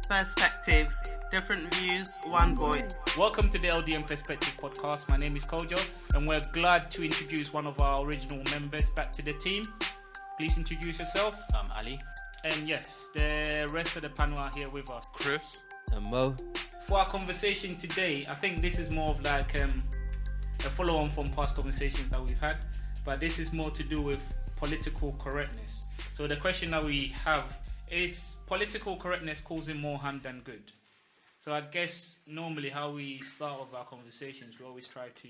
perspectives, different views, one voice. Welcome to the LDN Perspective podcast. My name is Kojo, and we're glad to introduce one of our original members back to the team. Please introduce yourself. I'm Ali. And yes, the rest of the panel are here with us. Chris. And Mo. For our conversation today, I think this is more of like a follow-on from past conversations that we've had, but this is more to do with political correctness. So the question that we have is political correctness causing more harm than good? So I guess normally how we start with our conversations, we always try to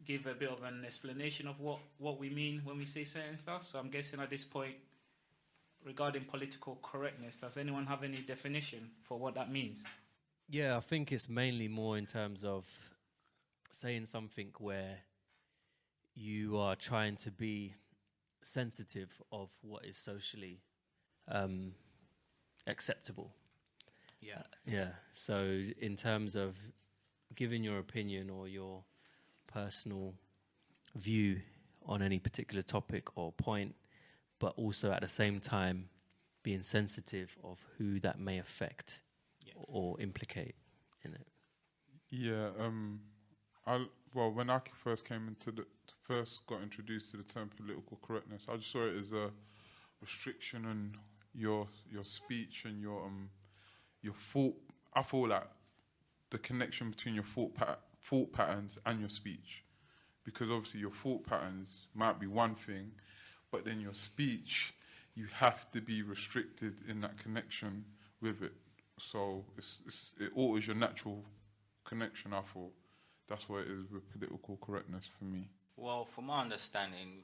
give a bit of an explanation of what we mean when we say certain stuff. So I'm guessing at this point, regarding political correctness, does anyone have any definition for what that means? Yeah, I think it's mainly more in terms of saying something where you are trying to be sensitive of what is socially acceptable. Yeah. So in terms of giving your opinion or your personal view on any particular topic or point, but also at the same time being sensitive of who that may affect or implicate in it. Yeah. When I first got introduced to the term political correctness, I just saw it as a restriction on your speech and your thought. I feel like the connection between your thought patterns and your speech, because obviously your thought patterns might be one thing, but then your speech, you have to be restricted in that connection with it. So it alters your natural connection. I thought that's what it is with political correctness for me. Well, from my understanding,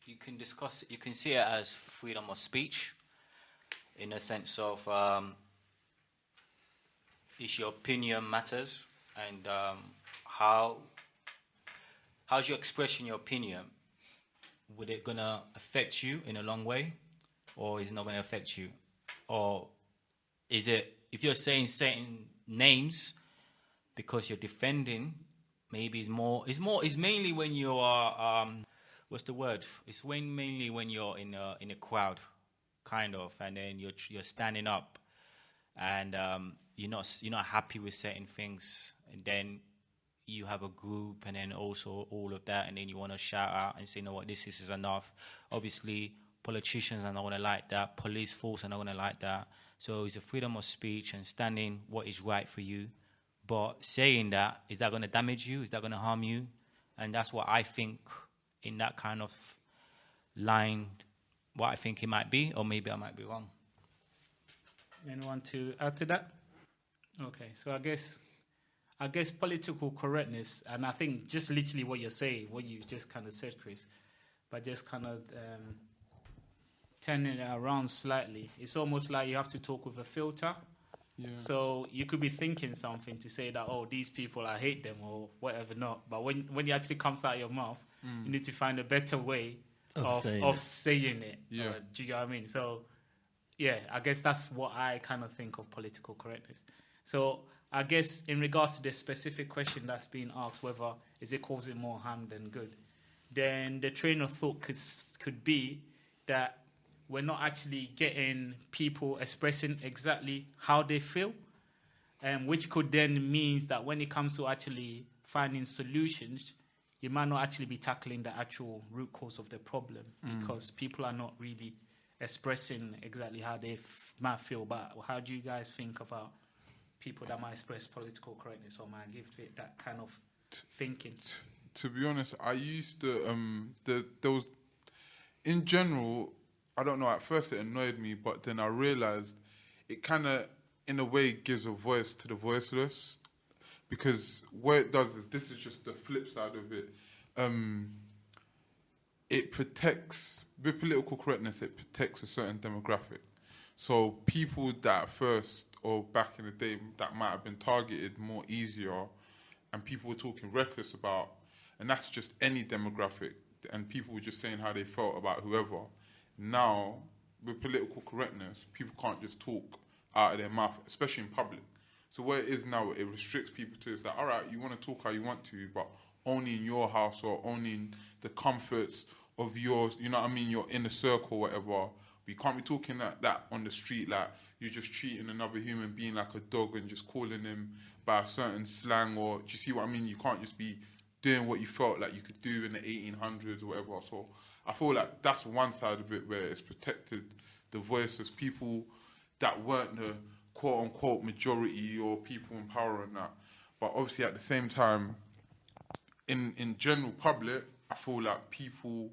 you can see it as freedom of speech, in a sense of is your opinion matters, and how's your expression your opinion? Would it gonna affect you in a long way, or is it not gonna affect you? Or is it, if you're saying certain names because you're defending, maybe it's mainly when you are what's the word? It's mainly when you're in a crowd, kind of, and then you're standing up, and you're not happy with certain things, and then you have a group, and then also all of that, and then you want to shout out and say, you know what, this is enough. Obviously, politicians are not going to like that. Police force are not going to like that. So it's a freedom of speech and standing what is right for you. But saying that, is that going to damage you? Is that going to harm you? And that's what I think in that kind of line, what I think it might be, or maybe I might be wrong. Anyone to add to that? Okay, so I guess political correctness, and I think just literally what you're saying, what you just kind of said, Chris, but just kind of turning it around slightly. It's almost like you have to talk with a filter. Yeah. So you could be thinking something to say that, oh, these people, I hate them or whatever not. But when it actually comes out of your mouth, you need to find a better way of saying it. Yeah. Do you know what I mean? So, yeah, I guess that's what I kind of think of political correctness. So I guess in regards to the specific question that's being asked, whether is it causing more harm than good, then the train of thought could be that we're not actually getting people expressing exactly how they feel, which could then means that when it comes to actually finding solutions, you might not actually be tackling the actual root cause of the problem because people are not really expressing exactly how they might feel. But how do you guys think about people that might express political correctness or might give it that kind of thinking? To be honest, I used to, there was, in general, I don't know, at first it annoyed me, but then I realized it kind of, in a way, gives a voice to the voiceless. Because what it does is, this is just the flip side of it. It protects, with political correctness, it protects a certain demographic. So people that at first, or back in the day, that might have been targeted more easier, and people were talking reckless about, and that's just any demographic, and people were just saying how they felt about whoever. Now, with political correctness, people can't just talk out of their mouth, especially in public. So what it is now, it restricts people to, it's like, all right, you want to talk how you want to, but only in your house or only in the comforts of yours, you know what I mean, your inner circle or whatever. But you can't be talking like that on the street, like you're just treating another human being like a dog and just calling him by a certain slang, or do you see what I mean? You can't just be doing what you felt like you could do in the 1800s or whatever. So I feel like that's one side of it where it's protected the voices, people that weren't the quote-unquote majority or people in power and that. But obviously at the same time, in general public, I feel like people,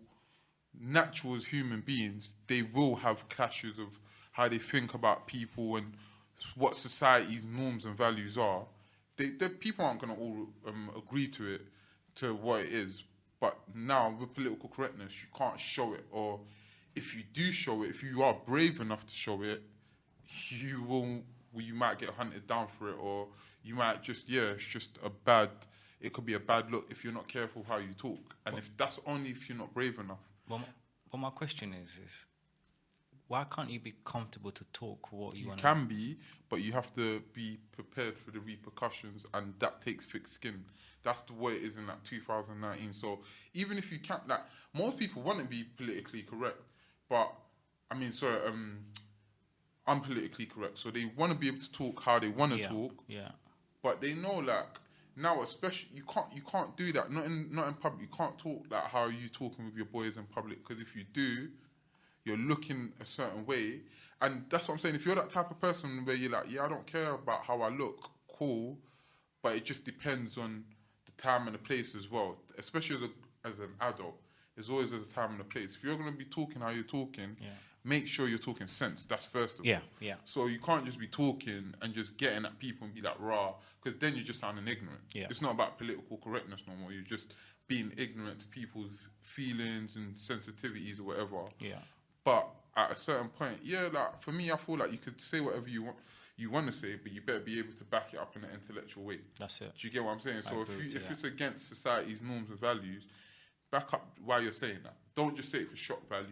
natural as human beings, they will have clashes of how they think about people and what society's norms and values are. People aren't going to all agree to it, to what it is. But now, with political correctness, you can't show it. Or if you do show it, if you are brave enough to show it, you might get hunted down for it, or you might just, it's just it could be a bad look if you're not careful how you talk. And if that's only if you're not brave enough. Well, my question is why can't you be comfortable to talk what you want? You can be, but you have to be prepared for the repercussions, and that takes thick skin. That's the way it is in 2019. So even if you can't, most people want to be politically correct, but I'm politically correct. So they want to be able to talk how they want to talk. Yeah. But they know now, especially you can't do that. Not in public. You can't talk like how you talking with your boys in public, because if you do, you're looking a certain way. And that's what I'm saying. If you're that type of person where you're like, I don't care about how I look, cool, but it just depends on the time and the place as well. Especially as an adult, there's always a time and a place. If you're going to be talking how you're talking, make sure you're talking sense. That's first of all. Yeah. So you can't just be talking and just getting at people and be like raw, because then you're just sounding ignorant. Yeah. It's not about political correctness no more. You're just being ignorant to people's feelings and sensitivities or whatever. Yeah. But at a certain point, for me, I feel like you could say whatever you want to say, but you better be able to back it up in an intellectual way. That's it. Do you get what I'm saying? So if it's against society's norms and values, back up why you're saying that. Don't just say it for shock value.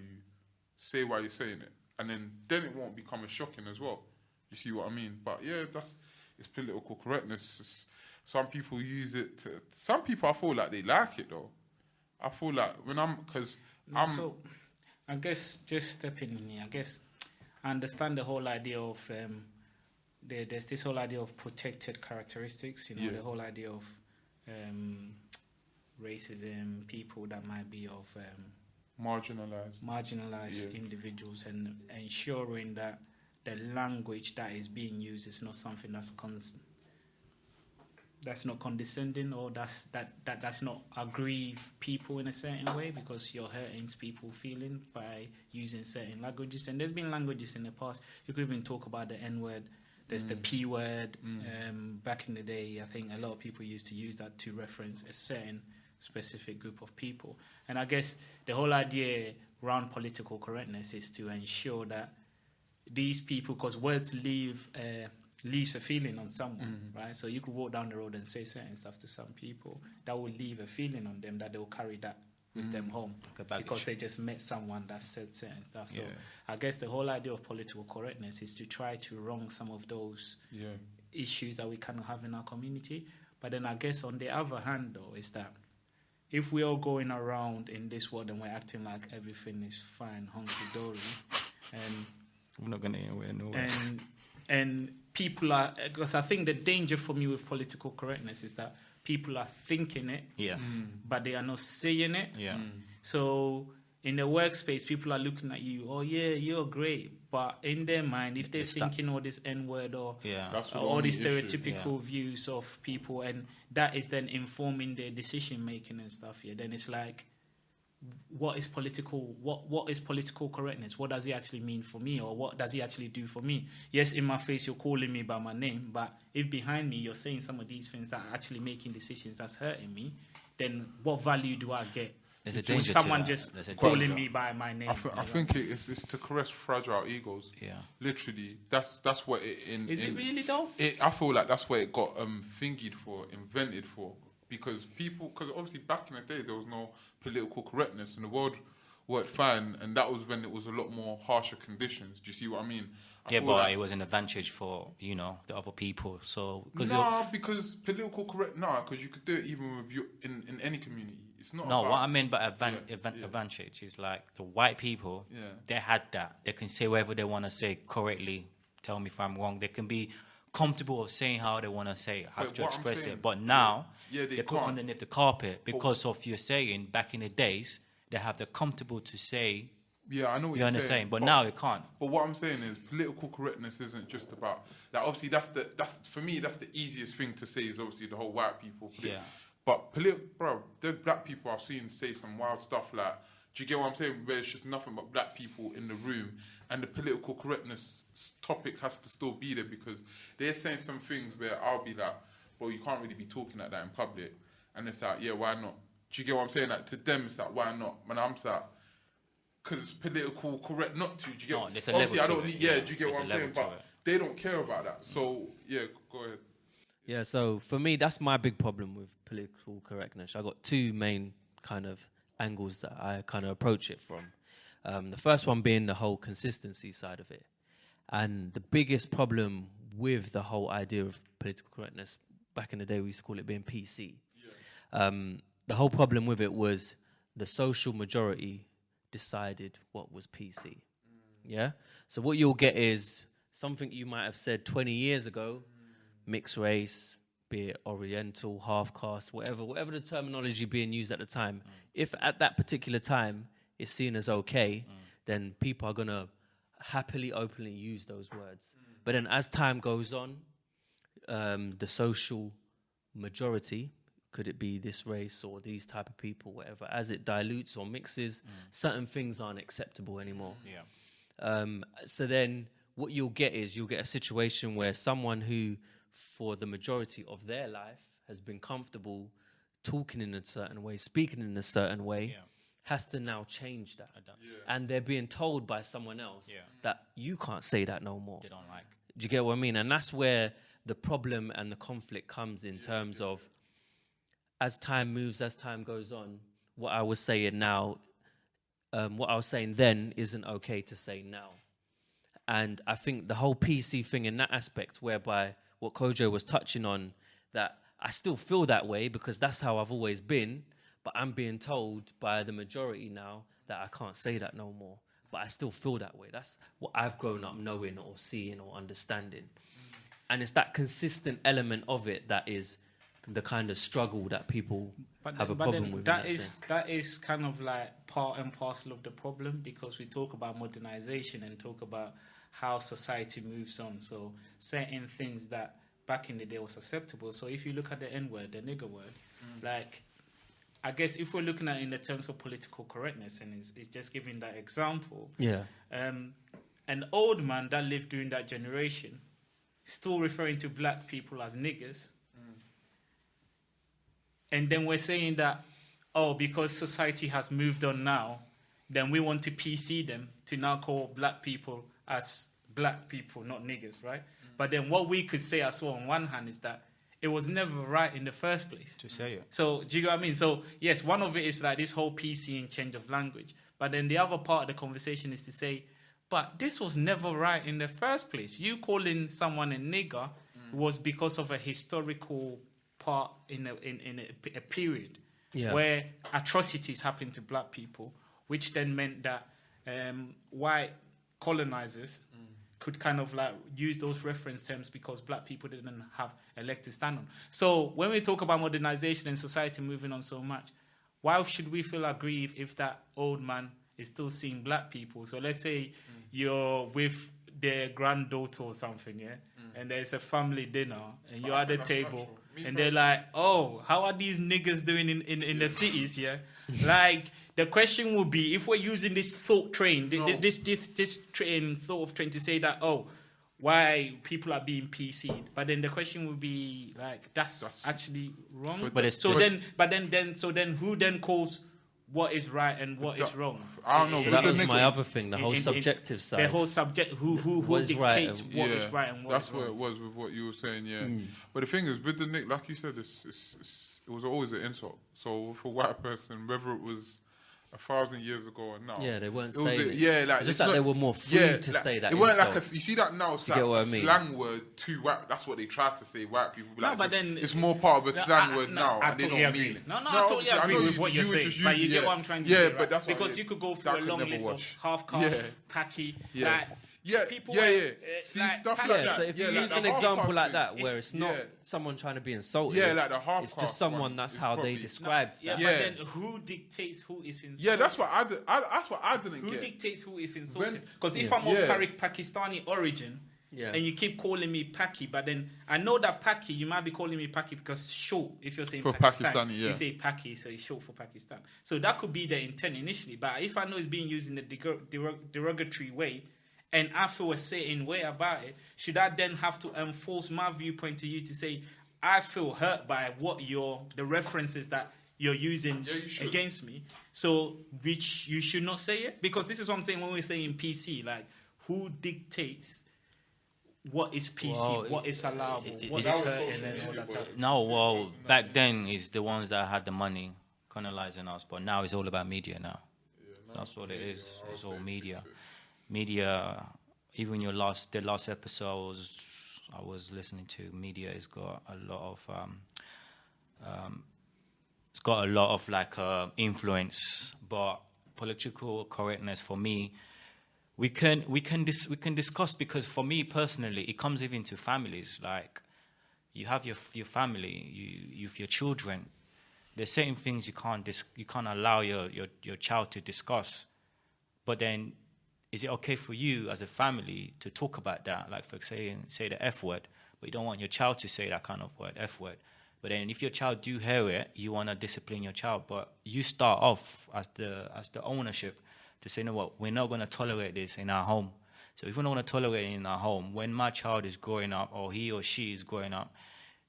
Say why you're saying it, and then it won't become as shocking as well. You see what I mean? But it's political correctness. Some people use it to. Some people I feel like they like it though. I feel like So, I guess just stepping in here. I guess I understand the whole idea of there's this whole idea of protected characteristics. The whole idea of racism, people that might be of marginalized individuals, and ensuring that the language that is being used is not something that's not condescending, or that's not aggrieve people in a certain way, because you're hurting people's feeling by using certain languages. And there's been languages in the past. You could even talk about the N-word. There's the P word. Back in the day, I think a lot of people used to use that to reference a certain specific group of people. And I guess the whole idea around political correctness is to ensure that these people, because words leaves a feeling on someone, right? So you could walk down the road and say certain stuff to some people that will leave a feeling on them, that they will carry that with them home, because they just met someone that said certain stuff. So I guess the whole idea of political correctness is to try to wrong some of those issues that we kind of have in our community. But then I guess on the other hand, though, is that if we're all going around in this world and we're acting like everything is fine, hunky-dory, and we're not going anywhere, nowhere. And people are, because I think the danger for me with political correctness is that people are thinking it, but they are not saying it. So in the workspace, people are looking at you, oh yeah, you're great. But in their mind, if they're thinking all this N-word or all these stereotypical views of people, and that is then informing their decision-making and stuff, then it's like, what is political correctness? What does it actually mean for me, or what does it actually do for me? Yes, in my face, you're calling me by my name, but if behind me, you're saying some of these things that are actually making decisions that's hurting me, then what value do I get? There's a danger someone just calling me by my name. I think it's to caress fragile egos. Yeah, literally, that's what it is. It really though? I feel like that's what it got invented for, because obviously back in the day there was no political correctness and the world worked fine, and that was when it was a lot more harsher conditions. Do you see what I mean? But it was an advantage for the other people. So because political correct because you could do it even with you in any community. It's not. No, about, what I mean by yeah. advantage is like the white people. Yeah. They had that. They can say whatever they want to say correctly. Tell me if I'm wrong. They can be comfortable of saying how they want to say it, how But to what I'm express saying- it. But now Yeah, they put can't. underneath the carpet because of your saying. Back in the days, they have the comfortable to say. Yeah, I know what You you're understand? saying. But now it can't. But what I'm saying is, political correctness isn't just about that. Obviously, that's for me, that's the easiest thing to say. Is obviously the whole white people. Yeah. But bro, there's black people I've seen say some wild stuff like, do you get what I'm saying? Where it's just nothing but black people in the room, and the political correctness topic has to still be there because they're saying some things where I'll be like, well, you can't really be talking like that in public, and it's like, yeah, why not? Do you get what I'm saying? Like to them, it's like, why not? When I'm like, because it's political correct not to. Do you get? No, there's a obviously, I level don't to need. it. Yeah, Yeah, do you get there's what a I'm level saying? to But it. they don't care about that. So yeah, go ahead. Yeah, so for me, that's my big problem with political correctness. I got two main kind of angles that I kind of approach it from. The first one being the whole consistency side of it. And the biggest problem with the whole idea of political correctness, back in the day we used to call it being PC. Yeah. The whole problem with it was the social majority decided what was PC. Yeah? So what you'll get is something you might have said 20 years ago, mixed race, be it Oriental, half caste, whatever the terminology being used at the time. If at that particular time it's seen as okay, then people are going to happily, openly use those words. But then as time goes on, the social majority, could it be this race or these type of people, whatever, as it dilutes or mixes, certain things aren't acceptable anymore. Yeah. So then what you'll get is you'll get a situation where someone who, for the majority of their life, has been comfortable talking in a certain way, speaking in a certain way, has to now change that. And they're being told by someone else that you can't say that no more. They don't like. Do you get what I mean? And that's where the problem and the conflict comes in terms of as time moves, as time goes on, what I was saying now, what I was saying then isn't okay to say now. And I think the whole PC thing in that aspect, whereby what Kojo was touching on, that I still feel that way because that's how I've always been, but I'm being told by the majority now that I can't say that no more. But I still feel that way. That's what I've grown up knowing or seeing or understanding. And it's that consistent element of it that is the kind of struggle that people have a problem with. That is kind of like part and parcel of the problem, because we talk about modernization and talk about how society moves on. So certain things that back in the day was acceptable. So if you look at the N-word, the nigger word, like, I guess if we're looking at it in the terms of political correctness, and it's just giving that example, an old man that lived during that generation still referring to black people as niggers. And then we're saying that, oh, because society has moved on now, then we want to PC them to now call black people as black people, not niggers, right? But then what we could say as well on one hand is that it was never right in the first place. To say it. So do you know what I mean? So yes, one of it is like this whole PC and change of language. But then the other part of the conversation is to say, but this was never right in the first place. You calling someone a nigger was because of a historical part in a period where atrocities happened to black people, which then meant that white colonizers could kind of like use those reference terms because black people didn't have a leg to stand on. So when we talk about modernization and society moving on so much, why should we feel aggrieved if that old man is still seeing black people? So let's say you're with their granddaughter or something, and there's a family dinner, and you're at the table, and they're like, oh, how are these niggas doing in the cities, Like, the question would be, if we're using this thought train, this train, thought of train to say that, oh, why people are being PC'd, but then the question would be, like, that's actually wrong. So then who then calls what is right and what is wrong? I don't know. So that was my other thing, the whole subjective side. The whole subject, who dictates what is right and what is wrong. That's what it was with what you were saying, But the thing is, with the nick, like you said, it was always an insult. So for a white person, whether it was 1,000 years ago and now. Yeah, they weren't It was saying a- it. yeah, like It's just it's that not- they were more free yeah, to like, say that It weren't like insult. you see that now. It's You like get what a I mean? slang word to white. That's what they try to say. White people. No, Like, but then it's more part of a slang word now, I and they totally don't agree. mean it. No, I totally obviously, I agree know with what you're were saying, just but you using- get what I'm trying to yeah, say, but right? that's what Because I- you could go through that a could long never list watch. of half caste, Yeah. khaki, Yeah. like, Yeah, people. yeah, yeah. See, like, stuff khaki- like Yeah, that. so if you Yeah, like use the an half example caste like thing. that, where it's not yeah. someone trying to be insulted, Yeah, like the half it's caste just someone one that's is how probably- they described Yeah, that. Yeah. but then who dictates who is insulted? Yeah, that's what I didn't Who get. dictates who is insulted? When- Because if Yeah. I'm of Yeah. Pakistani origin, Yeah. and you keep calling me Paki, but then I know that Paki, you might be calling me Paki because short, if you're saying For Pakistan, Pakistani, yeah. you say Paki, so it's short for Pakistan. So that could be the intent initially. But if I know it's being used in a derogatory way, and I feel a certain way about it, should I then have to enforce my viewpoint to you to say, I feel hurt by what the references that you're using Yeah, you should. against me, so which you should not say it? Because this is what I'm saying when we're saying PC, like, who dictates what is PC, Well, what is allowable, what it's- is hurting, and all that type of No, well, back then is the ones that had the money colonizing us, but now it's all about media now. That's what it is. It's all media. Media, even the last episode I was listening to, media has got a lot of like influence, but political correctness for me, we can discuss, because for me personally, it comes even to families. Like, you have your family, you have your children. There's certain things you can't allow your child to discuss. But then, is it okay for you as a family to talk about that? Like, for say the F word, but you don't want your child to say that kind of word, F word. But then, if your child do hear it, you want to discipline your child. But you start off as the ownership to say, you know what, we're not going to tolerate this in our home. So if we're not going to tolerate it in our home, when my child is growing up, or he or she is growing up,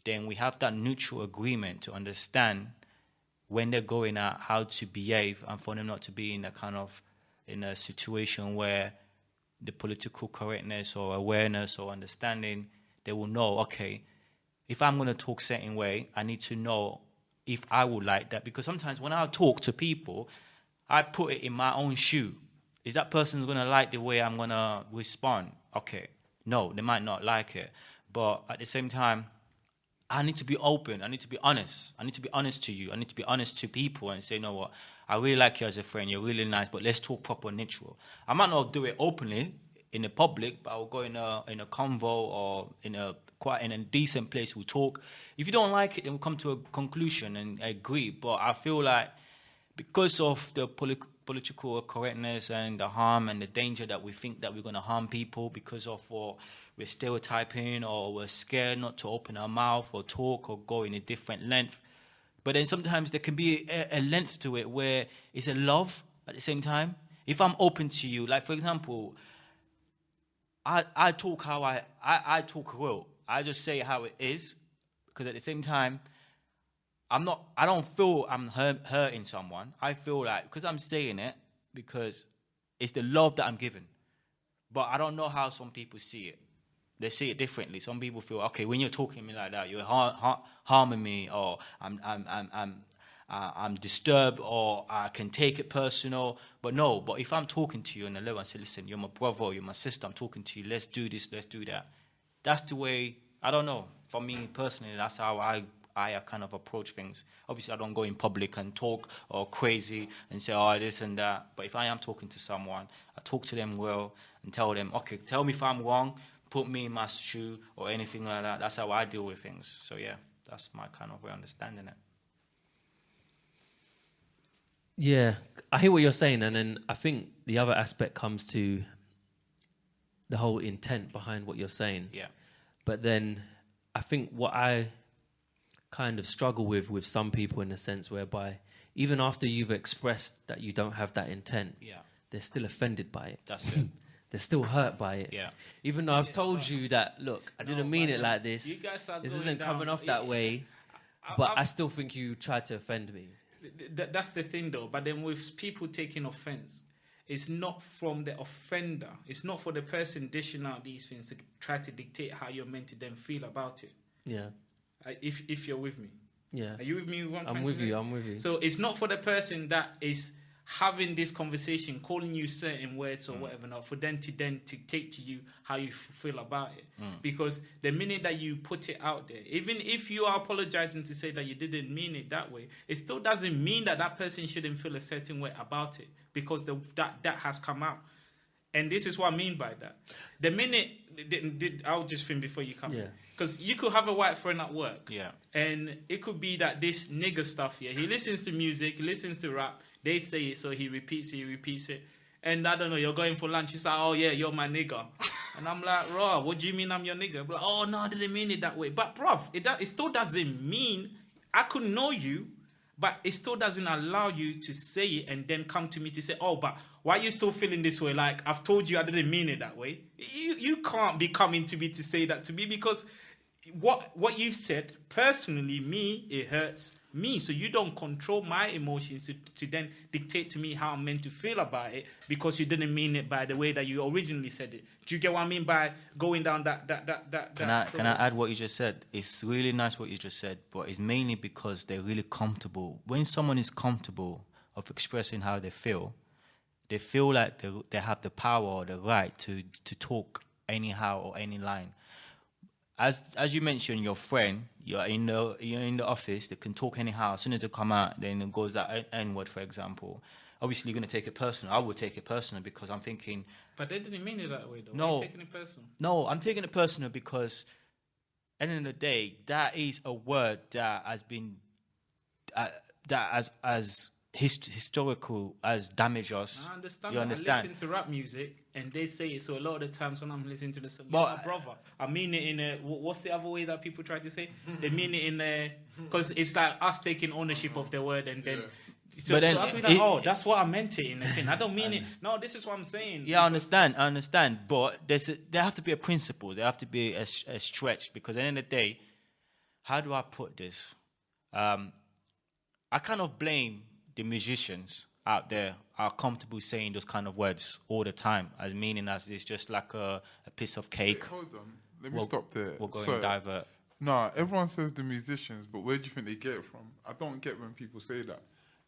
then we have that neutral agreement to understand when they're going out how to behave, and for them not to be in a situation where the political correctness or awareness or understanding, they will know, okay, if I'm going to talk a certain way, I need to know if I would like that. Because sometimes when I talk to people, I put it in my own shoe. Is that person going to like the way I'm going to respond? Okay. No, they might not like it. But at the same time, I need to be open. I need to be honest. I need to be honest to you. I need to be honest to people and say, you know what, I really like you as a friend. You're really nice, but let's talk proper natural. I might not do it openly in the public, but I'll go in a convo or in a decent place. We'll talk. If you don't like it, then we'll come to a conclusion and agree. But I feel like because of the political correctness and the harm and the danger that we think that we're going to harm people because of what we're stereotyping, or we're scared not to open our mouth or talk or go in a different length. But then sometimes there can be a length to it where it's a love at the same time. If I'm open to you, like for example, I talk how I talk real. I just say how it is, because at the same time, I don't feel I'm hurting someone. I feel like, because I'm saying it, because it's the love that I'm giving. But I don't know how some people see it. They see it differently. Some people feel, okay, when you're talking to me like that, you're harming me, or I'm disturbed, or I can take it personal. But no, but if I'm talking to you on a level and say, listen, you're my brother, you're my sister, I'm talking to you, let's do this, let's do that. That's the way, I don't know. For me personally, that's how I kind of approach things. Obviously, I don't go in public and talk or crazy and say, oh, this and that. But if I am talking to someone, I talk to them well and tell them, okay, tell me if I'm wrong, put me in my shoe or anything like that. That's how I deal with things. So, yeah, that's my kind of way of understanding it. Yeah, I hear what you're saying. And then I think the other aspect comes to the whole intent behind what you're saying. Yeah. But then I think what I kind of struggle with some people, in a sense whereby even after you've expressed that you don't have that intent, they're still offended by it. That's it. They're still hurt by it. Yeah. Even though I've told you that, look, I didn't mean it like this. You guys are This going isn't coming down. off that way. But I still think you tried to offend me. That's the thing, though. But then with people taking offense, it's not from the offender. It's not for the person dishing out these things to try to dictate how you're meant to then feel about it. Yeah. If you're with me. Yeah. Are you with me? I'm with you. So it's not for the person that is having this conversation, calling you certain words or whatever, not for them to then dictate to you how you feel about it. Because the minute that you put it out there, even if you are apologizing to say that you didn't mean it that way, it still doesn't mean that that person shouldn't feel a certain way about it, because that has come out. And this is what I mean by that. The minute, I'll just think before you come in. Because you could have a white friend at work. Yeah. And it could be that this nigger stuff here, he listens to music, he listens to rap, they say it, so he repeats it. And I don't know, you're going for lunch, he's like, oh yeah, you're my nigger. And I'm like, raw, what do you mean I'm your nigger? Like, oh no, I didn't mean it that way. But bruv, it still doesn't mean, I could know you, but it still doesn't allow you to say it and then come to me to say, oh, but why are you still feeling this way? Like, I've told you I didn't mean it that way. You can't be coming to me to say that to me, because what you've said, personally, me, it hurts me. So you don't control my emotions to then dictate to me how I'm meant to feel about it, because you didn't mean it by the way that you originally said it. Do you get what I mean by going down that Can I add what you just said? It's really nice what you just said, but it's mainly because they're really comfortable. When someone is comfortable of expressing how they feel like they have the power or the right to talk anyhow or any line. As you mentioned, your friend, you're in the office, they can talk anyhow. As soon as they come out, then it goes that N-word, for example. Obviously, you're going to take it personal. I would take it personal because I'm thinking... But they didn't mean it that way, though. No. Why are you taking it personal? No, I'm taking it personal because, at the end of the day, that is a word that has been... that as historical as damage us. I understand. You understand? I listen to rap music and they say it. So a lot of the times when I'm listening to the song, my brother, I mean it in a. What's the other way that people try to say? They mean it in a, because it's like us taking ownership of the word and then. So I'll be like, oh, that's what I meant it in the thing. I don't mean it. No, this is what I'm saying. Yeah, I understand. But there have to be a principle. There have to be a stretch, because at the end of the day, how do I put this? I kind of blame the musicians out there are comfortable saying those kind of words all the time, as meaning as it's just like a piece of cake. Wait, hold on, let me stop there. We'll go and divert. No, everyone says the musicians, but where do you think they get it from? I don't get when people say that.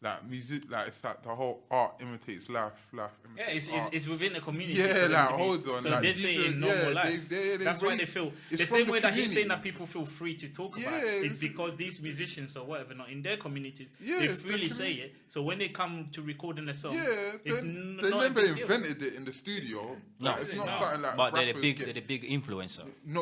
Like music, like it's like the whole art imitates life imitates art. It's within the community. Yeah, like hold on. So like, they say in normal life. That's why they feel the same way that he's saying that people feel free to talk about it. It's because these musicians or whatever, not in their communities, they freely say it. So when they come to recording a song, they never invented it in the studio. No, it's not something like. But they're the big influencer. No,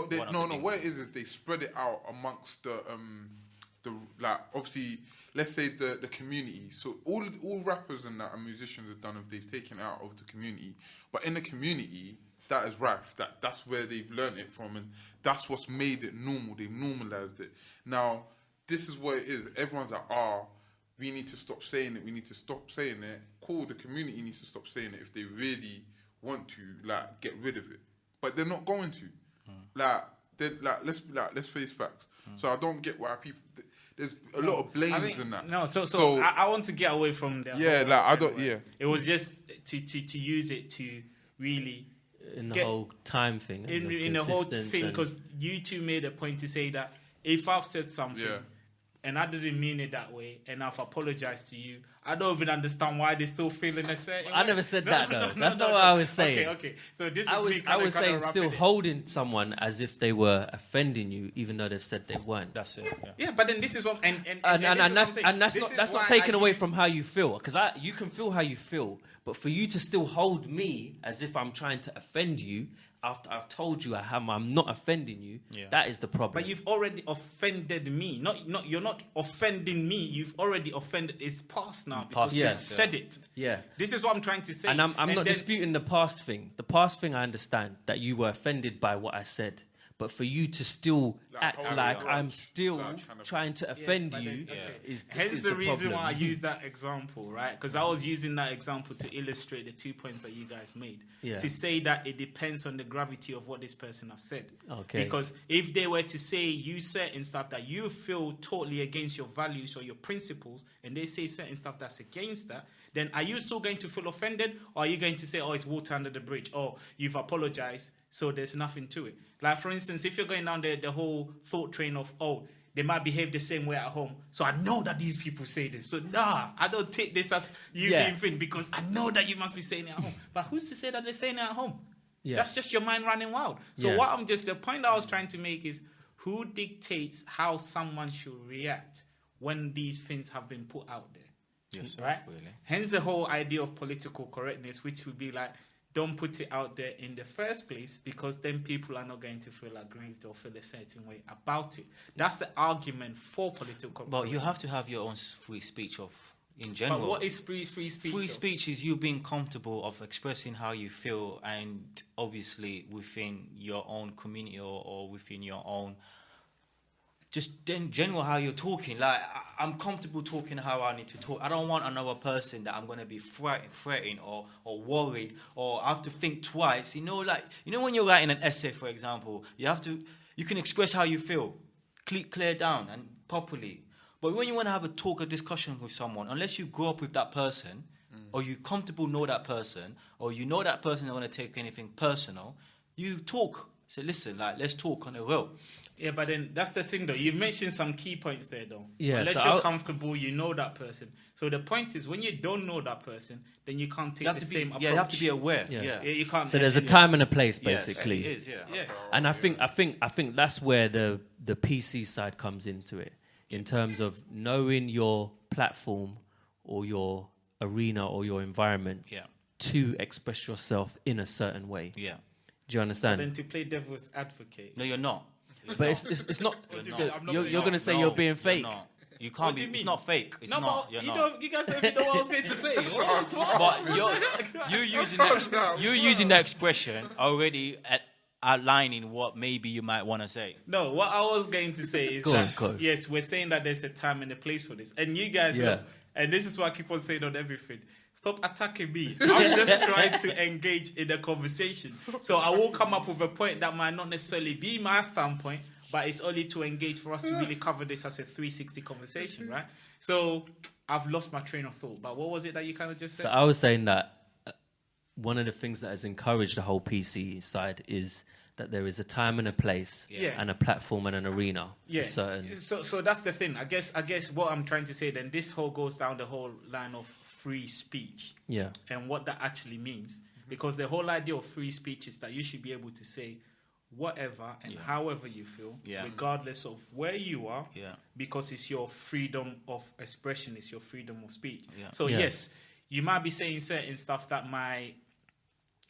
what it is they spread it out amongst the like obviously. Let's say the community. So all rappers and that and musicians have done if they've taken it out of the community. But in the community, that is rife. That's where they've learned it from, and that's what's made it normal. They've normalized it. Now, this is what it is. Everyone's like, we need to stop saying it. We need to stop saying it. Cool, the community needs to stop saying it if they really want to like get rid of it. But they're not going to. Let's face facts. So I don't get why people. There's a lot of blames in that. No, so I want to get away from that. Yeah, like I don't. Yeah, it was just to use it to really in the whole time thing. In the whole thing, because you two made a point to say that if I've said something and I didn't mean it that way, and I've apologized to you, I don't even understand why they're still feeling the same. I never said that though. That's not what I was saying. Okay. So this is I was saying still holding someone as if they were offending you, even though they've said they weren't. That's it. Yeah, but then this is what and that's not taken away from how you feel, because you can feel how you feel, but for you to still hold me as if I'm trying to offend you after I've told you I'm not offending you, that is the problem. But you've already offended me. Not you're not offending me. You've already offended. It's past now because you said it. Yeah. This is what I'm trying to say. And I'm not disputing the past thing. The past thing I understand that you were offended by what I said. But for you to still act like I'm still trying to offend you is hence the reason problem. why I used that example, right? Because I was using that example to illustrate the 2 points that you guys made. Yeah. To say that it depends on the gravity of what this person has said. Okay. Because if they were to say you certain stuff that you feel totally against your values or your principles, and they say certain stuff that's against that, then are you still going to feel offended? Or are you going to say, oh, it's water under the bridge? Or you've apologized, so there's nothing to it. Like, for instance, if you're going down the whole thought train of, they might behave the same way at home. So I know that these people say this. So I don't take this as you being thin because I know that you must be saying it at home. But who's to say that they're saying it at home? Yeah. That's just your mind running wild. So the point I was trying to make is, who dictates how someone should react when these things have been put out there? Yes, right? Really. Hence the whole idea of political correctness, which would be like, don't put it out there in the first place, because then people are not going to feel aggrieved or feel a certain way about it. That's the argument for political correctness. But you have to have your own free speech in general. But what is free speech? Free speech is you being comfortable of expressing how you feel, and obviously within your own community or within your own, just in general how you're talking. Like, I'm comfortable talking how I need to talk. I don't want another person that I'm going to be threatened or worried or I have to think twice. Like, when you're writing an essay, for example, you can express how you feel, clear down and properly. But when you want to have a discussion with someone, unless you grow up with that person, or you comfortable know that person, or you know that person don't want to take anything personal, you talk. Say, listen, like, let's talk on the real. Yeah, but then that's the thing, though. You've mentioned some key points there, though. Yeah, unless you're comfortable, you know that person. So the point is, when you don't know that person, then you can't take the same approach. Yeah, you have to be aware. Yeah, you can't. So there's a time and a place, basically. Yes, it is. Yeah. And I think that's where the PC side comes into it, in terms of knowing your platform or your arena or your environment to express yourself in a certain way. Yeah. Do you understand? But then to play devil's advocate. No, you're not. But it's not. You're going to say you're being fake. You can't be. It's not fake. It's not. But you guys don't even know what I was going to say. But you're using the expression already outlining what maybe you might want to say. No, what I was going to say is yes, we're saying that there's a time and a place for this, and you guys know. And this is why I keep on saying on everything. Stop attacking me. I'm just trying to engage in the conversation. So I will come up with a point that might not necessarily be my standpoint, but it's only to engage for us to really cover this as a 360 conversation, right? So I've lost my train of thought. But what was it that you kind of just said? So I was saying that one of the things that has encouraged the whole PC side is that there is a time and a place and a platform and an arena for certain. So that's the thing. I guess what I'm trying to say then, this whole goes down the whole line of free speech. Yeah. And what that actually means. Because the whole idea of free speech is that you should be able to say whatever and however you feel, regardless of where you are, because it's your freedom of expression, it's your freedom of speech. So yes, you might be saying certain stuff that might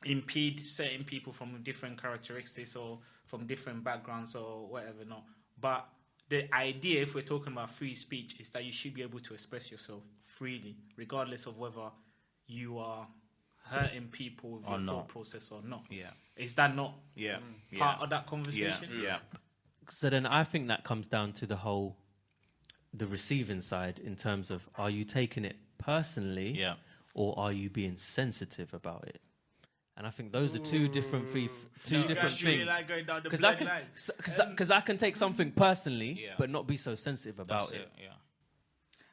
impede certain people from different characteristics or from different backgrounds or whatever, not. But the idea, if we're talking about free speech, is that you should be able to express yourself freely, regardless of whether you are hurting people with your thought process or not. Yeah. Is that not part of that conversation? Yeah. So then I think that comes down to the receiving side, in terms of, are you taking it personally or are you being sensitive about it? And I think those are two different things. Because I can take something personally, but not be so sensitive about it.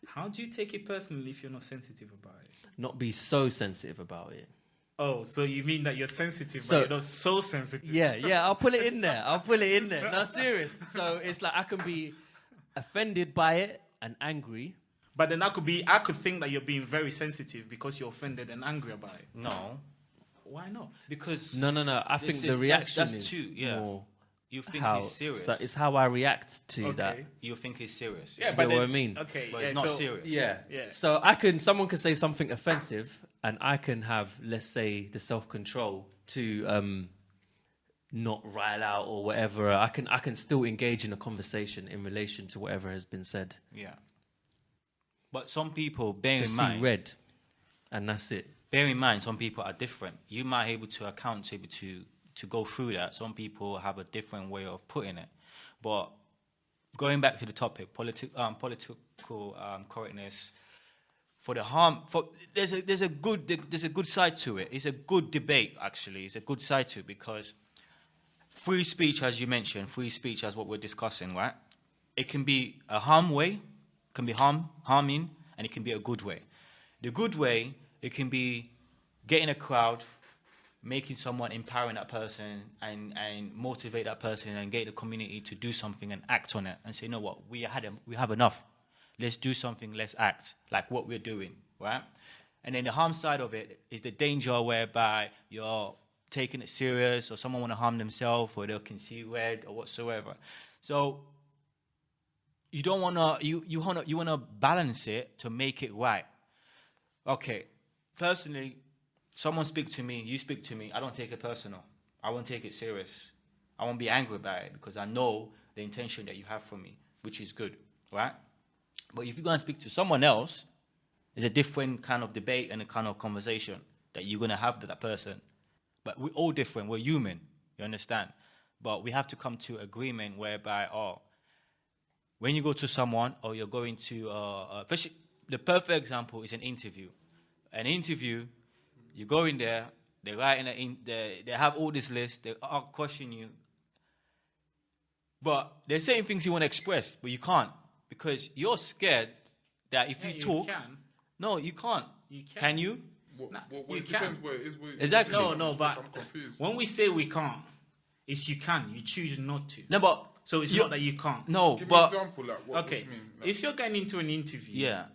How do you take it personally if you're not sensitive about it? Not be so sensitive about it. Oh, so you mean that you're sensitive, but you're not so sensitive? Yeah, I'll put it in there. No, serious. So it's like I can be offended by it and angry. But then I could think that you're being very sensitive because you're offended and angry about it. No. Why not? Because no. I think the reaction is more. You think he's serious. So it's how I react to that. You think he's serious. Yeah, but what I mean. Okay, but it's not serious. Yeah. So someone can say something offensive, and I can have, let's say, the self-control to not rile out or whatever. I can still engage in a conversation in relation to whatever has been said. Yeah. But some people, bear just in mind, see red, and that's it. Bear in mind, some people are different. You might be able to to go through that. Some people have a different way of putting it. But going back to the topic, political correctness, there's a good side to it. It's a good debate, actually. It's a good side to it, because free speech, as you mentioned, free speech as what we're discussing, right? It can be a harm way, can be harming, and it can be a good way. The good way, it can be getting a crowd, making someone, empowering that person and motivate that person and get the community to do something and act on it and say, you know what, we have enough. Let's do something, let's act like what we're doing, right? And then the harm side of it is the danger whereby you're taking it serious, or someone want to harm themselves, or they can see red or whatsoever. So you don't want to, you want to balance it to make it right. Okay, personally, someone speak to me, you speak to me, I don't take it personal. I won't take it serious. I won't be angry about it because I know the intention that you have for me, which is good, right? But if you're going to speak to someone else, it's a different kind of debate and a kind of conversation that you're going to have with that person. But we're all different. We're human, you understand? But we have to come to agreement whereby, when you go to someone or you're going to, the perfect example is an interview. An interview, you go in there, they write they have all this list, they question you. But there's certain things you want to express, but you can't because you're scared that if you talk, no, you can't. You can. Can you? You depends can. where it is. Exactly. No, but I'm confused. when we say we can't, it's you can. You choose not to. No, but So it's not that you can't. no, Give me but an example, like what Okay, do you mean? Like, if you're getting into an interview, Yeah.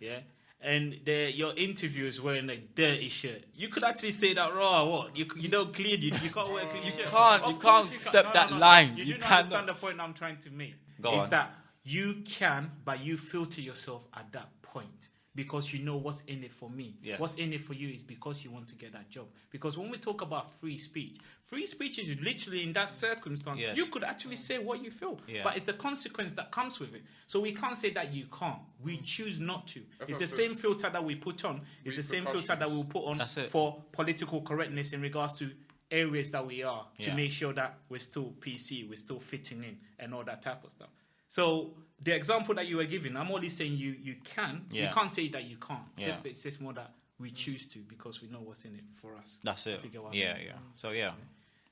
and your interviewer is wearing a dirty shirt, you could actually say that, what? You don't clean you can't wear a clean shirt. can't- Of you course can't you step No, that no. line. You You do not cannot. understand the point I'm trying to make. Go is on. that you can, but you filter yourself at that point. Because you know what's in it for me. Yes. What's in it for you is because you want to get that job. Because when we talk about free speech is literally in that circumstance. Yes. You could actually say what you feel. Yeah. But it's the consequence that comes with it. So we can't say that you can't. We choose not to. It's the That's same filter that we put on. It's the same filter that we'll put on That's it. for political correctness in regards to areas that we are to Yeah. make sure that we're still PC, we're still fitting in and all that type of stuff. So the example that you were giving, I'm only saying you can. Yeah. You can't say that you can't. Yeah. It's just more that we choose to because we know what's in it for us. that's it. If you get what I Yeah, mean. yeah. So yeah.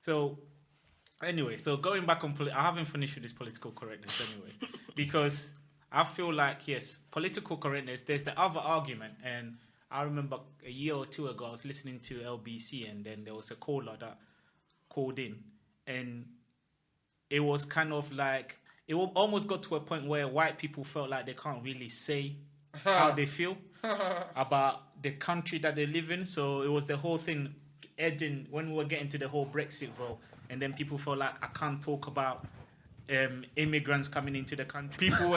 So anyway, so going back on I haven't finished with this political correctness anyway, because I feel like, yes, political correctness, there's the other argument. And I remember a year or two ago, I was listening to LBC and then there was a caller that called in and it was kind of like, it almost got to a point where white people felt like they can't really say how they feel about the country that they live in. So it was the whole thing edging when we were getting to the whole Brexit vote. And then people felt like I can't talk about immigrants coming into the country. People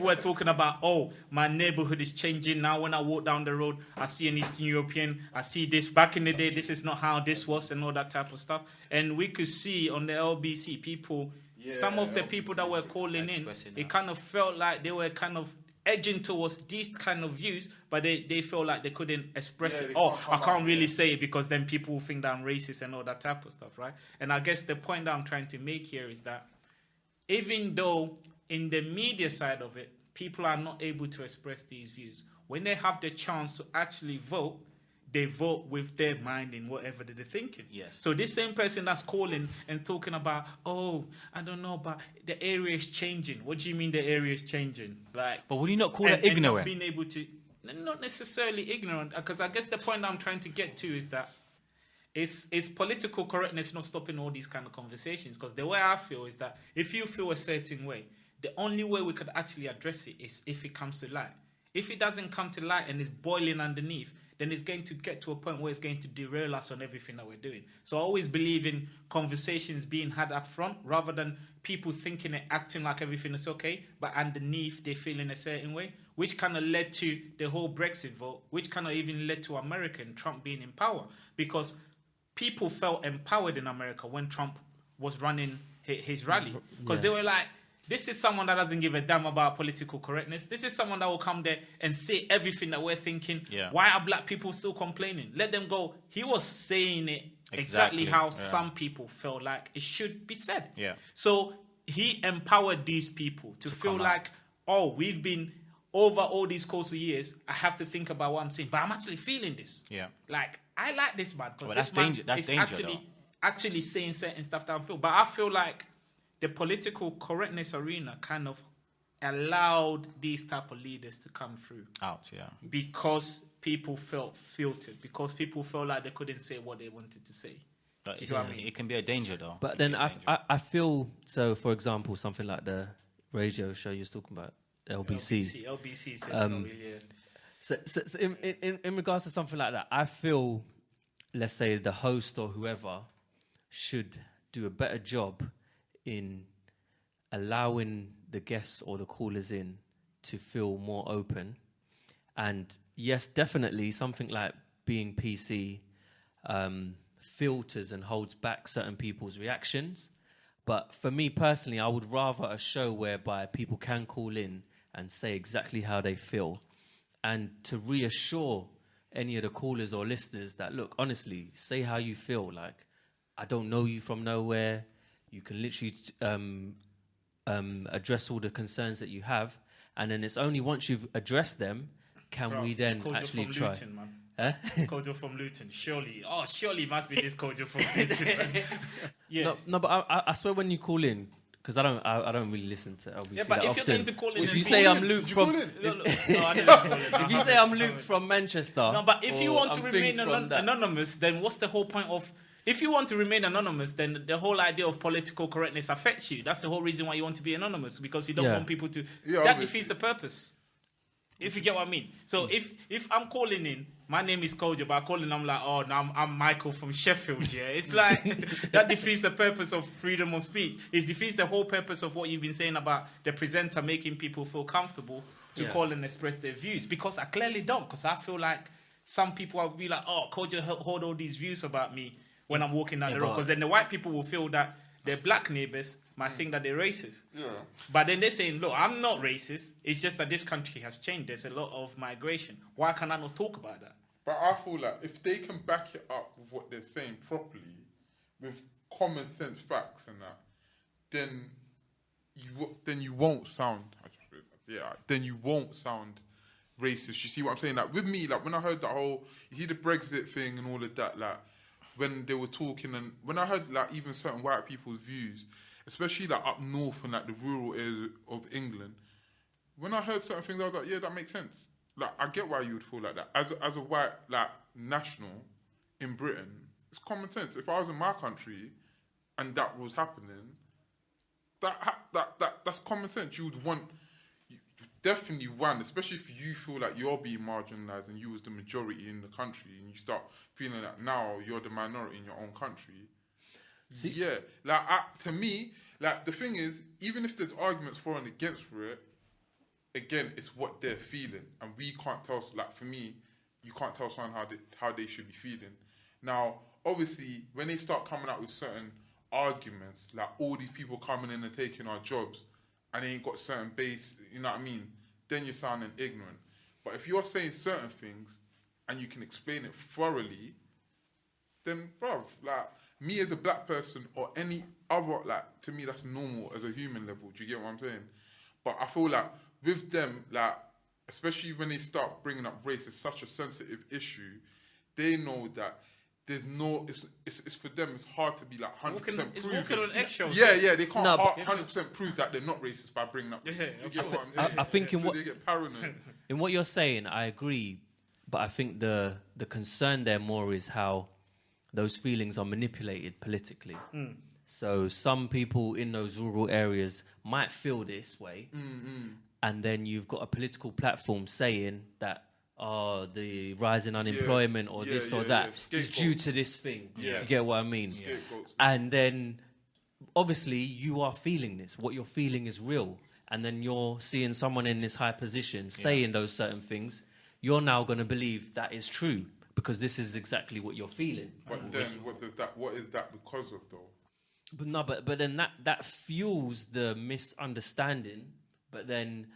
were talking about, oh, my neighborhood is changing now. When I walk down the road, I see an Eastern European. I see this. Back in the day, this is not how this was and all that type of stuff. And we could see on the LBC, people, some of the people that were calling in, it kind of felt like they were kind of edging towards these kind of views, but they felt like they couldn't express it. Oh, I can't really say it because then people will think that I'm racist and all that type of stuff, right? And I guess the point that I'm trying to make here is that even though in the media side of it, people are not able to express these views, when they have the chance to actually vote, they vote with their mind in whatever they're thinking. Yes. So this same person that's calling and talking about, oh, I don't know, but the area is changing. What do you mean the area is changing? Like, But would you not call and it ignorant? not being able to, not necessarily ignorant, because I guess the point I'm trying to get to is that it's political correctness not stopping all these kind of conversations. Because the way I feel is that if you feel a certain way, the only way we could actually address it is if it comes to light. If it doesn't come to light and it's boiling underneath, then it's going to get to a point where it's going to derail us on everything that we're doing. So I always believe in conversations being had up front rather than people thinking and acting like everything is okay, but underneath they feel in a certain way, which kind of led to the whole Brexit vote, which kind of even led to America and Trump being in power, because people felt empowered in America when Trump was running his rally, because they were like, this is someone that doesn't give a damn about political correctness. This is someone that will come there and say everything that we're thinking. Yeah. Why are black people still complaining? Let them go. He was saying it exactly how some people felt like it should be said. Yeah. So he empowered these people to feel like, oh, we've been over all these course of years. I have to think about what I'm saying, but I'm actually feeling this. Yeah. Like, I like this man because Well, this man that's is danger, actually saying certain stuff that I feel. But I feel like the political correctness arena kind of allowed these type of leaders to come through Out, yeah. because people felt filtered because people felt like they couldn't say what they wanted to say. But Do you know what I mean? it can be a danger, though. But then I feel, so for example, something like the radio show you was talking about, LBC. LBC is just not really So in regards to something like that, I feel, let's say the host or whoever should do a better job in allowing the guests or the callers in to feel more open. And yes, definitely something like being PC filters and holds back certain people's reactions. But for me personally, I would rather a show whereby people can call in and say exactly how they feel, and to reassure any of the callers or listeners that, look, honestly, say how you feel. Like, I don't know you from nowhere. You can literally address all the concerns that you have, and then it's only once you've addressed them can we then actually try. Luton, man. It's Kojo from Luton. Surely it must be this Kojo from Luton. Man. Yeah. No, but I swear when you call in, because I don't really listen to LBC. Yeah, but that if often. you're going to call in, if and you call say in, I'm Luke from, no, I didn't call in. if you say I'm Luke from Manchester, no, but if you want to I'm remain Finn from that. anonymous, then what's the whole point of? If you want to remain anonymous, then the whole idea of political correctness affects you. That's the whole reason why you want to be anonymous, because you don't want people to. Yeah, that obviously. defeats the purpose. If you get what I mean. So if I'm calling in, my name is Kojo, but I call in, I'm like, oh, no, I'm Michael from Sheffield. Yeah, it's like that defeats the purpose of freedom of speech. It defeats the whole purpose of what you've been saying about the presenter making people feel comfortable to call and express their views. Because I clearly don't. Because I feel like some people will be like, oh, Kojo hold all these views about me when I'm walking down the road. Because then the white people will feel that their black neighbours might think that they're racist. Yeah. But then they're saying, look, I'm not racist. It's just that this country has changed. There's a lot of migration. Why can I not talk about that? But I feel like if they can back it up with what they're saying properly, with common sense facts and that, then you won't sound. Then you won't sound racist. You see what I'm saying? Like with me, like when I heard that whole, you see the Brexit thing and all of that, like when they were talking, and when I heard like even certain white people's views, especially like up north and like the rural areas of England, when I heard certain things, I was like, yeah, that makes sense. Like, I get why you would feel like that. As a white, like, national in Britain, it's common sense. If I was in my country and that was happening, that's common sense. You definitely want, especially if you feel like you're being marginalised and you was the majority in the country and you start feeling that now you're the minority in your own country. See? Yeah. Like, to me, like, the thing is, even if there's arguments for and against for it, again, it's what they're feeling, and we can't tell. Like for me, you can't tell someone how they should be feeling. Now, obviously, when they start coming out with certain arguments, like all these people coming in and taking our jobs, and they ain't got certain base, you know what I mean? Then you're sounding ignorant. But if you're saying certain things and you can explain it thoroughly, then, bruv, like me as a black person or any other, like to me, that's normal as a human level. Do you get what I'm saying? But I feel like with them, like, especially when they start bringing up race as such a sensitive issue, they know that there's no, it's for them, it's hard to be like 100% proven. It's walking on eggshells. Yeah, they can't 100% prove that they're not racist by bringing up. You get what I'm saying? I think so they get paranoid. In what you're saying, I agree, but I think the concern there more is how those feelings are manipulated politically. So some people in those rural areas might feel this way, and then you've got a political platform saying that, the rise in unemployment or this or that is due to this thing. You get what I mean? And then, obviously, you are feeling this. What you're feeling is real. And then you're seeing someone in this high position saying those certain things. You're now going to believe that is true because this is exactly what you're feeling. But then, what is that because of, though? But then that fuels the misunderstanding. But then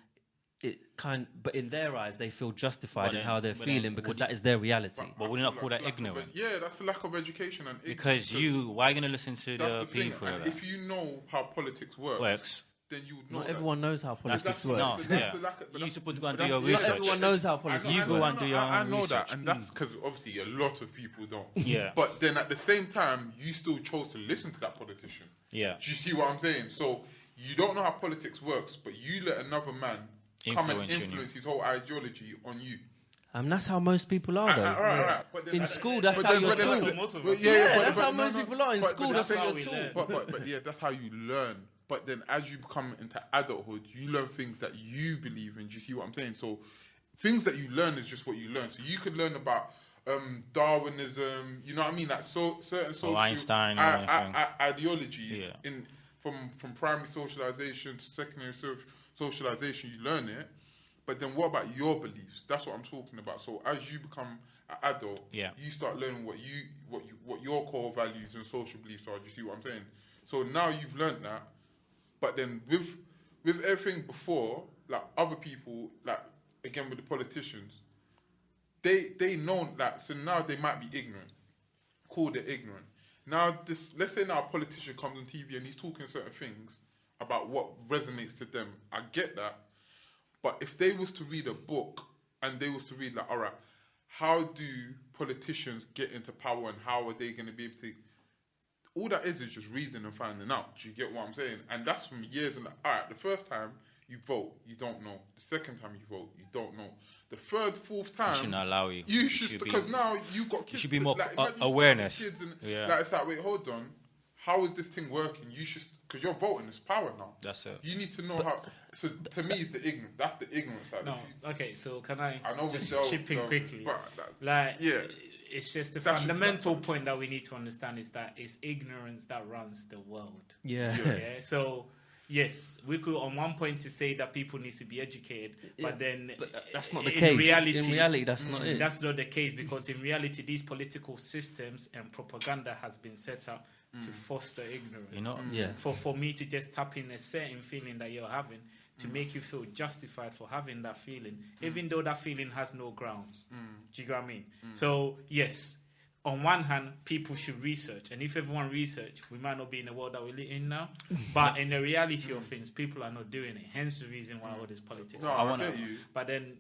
but in their eyes, they feel justified in how they're feeling because that is their reality. But would you not call that ignorance? Yeah, that's the lack of education and ignorance. Because why are you going to listen to the people? And if you know how politics works, then you would know. Not everyone knows how politics works. You're supposed to go and do your research. Not everyone knows how politics works. You go and do your own research. I know that, and that's because obviously a lot of people don't. Yeah. But then at the same time, you still chose to listen to that politician. Yeah. Do you see what I'm saying? So you don't know how politics works, but you let another man come and influence his whole ideology on you. That's how most people are, though. Right. But then, In school, that's how you're taught. That's how most people are. In school, that's how you're taught. But yeah, that's how you learn. But then as you become into adulthood, you learn things that you believe in. Do you see what I'm saying? So things that you learn is just what you learn. So you could learn about Darwinism, you know what I mean? Like certain social Einstein ideology from primary socialization to secondary socialization, you learn it. But then what about your beliefs? That's what I'm talking about. So as you become an adult, you start learning what your core values and social beliefs are. Do you see what I'm saying? So now you've learned that, but then with everything before, like other people, like again with the politicians, they know that. So now they might be ignorant. Cool, they're ignorant. Now let's say now a politician comes on TV and he's talking certain things about what resonates to them. I get that. But if they was to read a book and they was to read like, all right, how do politicians get into power and how are they going to be able to... All that is just reading and finding out. Do you get what I'm saying? And that's from years and... All right, the first time you vote, you don't know. The second time you vote, you don't know. The third, fourth time... It shouldn't allow you. You should... Because now you've got kids... You should be more like, awareness. Kids and, like, it's like, wait, hold on. How is this thing working? You should... Because you're voting, it's power now. That's it. You need to know how... So to me, it's the ignorance. That's the ignorance side. No, okay. So can I know just myself, chip in quickly? Like, it's just the fundamental point that we need to understand is that it's ignorance that runs the world. Yeah. So yes, we could on one point to say that people need to be educated, but then that's not the case. In reality, that's not it. That's not the case because in reality, these political systems and propaganda has been set up to foster ignorance. You know, For me to just tap in a certain feeling that you're having to make you feel justified for having that feeling, even though that feeling has no grounds. Do you get what I mean? So yes, on one hand, people should research, and if everyone research, we might not be in the world that we live in now. But in the reality of things, people are not doing it. Hence the reason why all this politics. No, I want to. But then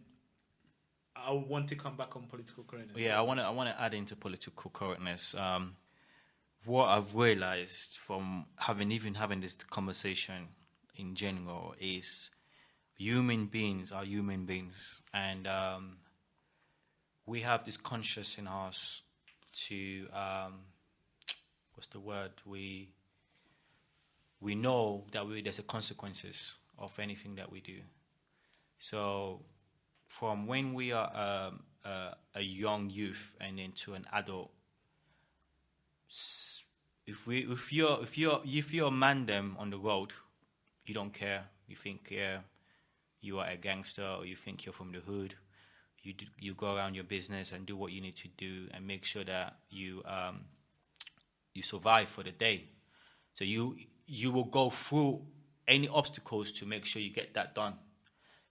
I want to come back on political correctness. Yeah, I want to add into political correctness. What I've realized from having this conversation in general is human beings are human beings, and we have this conscious in us to what's the word? We know that there's a consequences of anything that we do. So from when we are a young youth and into an adult, if you're a man them on the road, you don't care. You think you are a gangster, or you think you're from the hood. You go around your business and do what you need to do and make sure that you survive for the day. So you will go through any obstacles to make sure you get that done.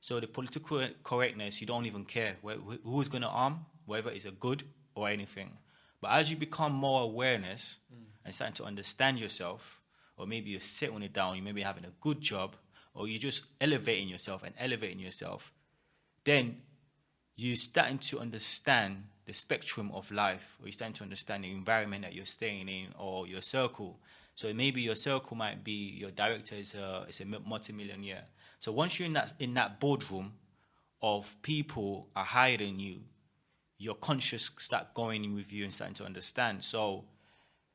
So the political correctness, you don't even care who's going to harm, whether it's a good or anything. But as you become more awareness and starting to understand yourself, or maybe you're settling it down, you may be having a good job, or you're just elevating yourself, then you're starting to understand the spectrum of life, or you're starting to understand the environment that you're staying in, or your circle. So maybe your circle might be your director is a multi-millionaire. So once you're in that boardroom of people are higher than you, your conscious start going in with you and starting to understand. So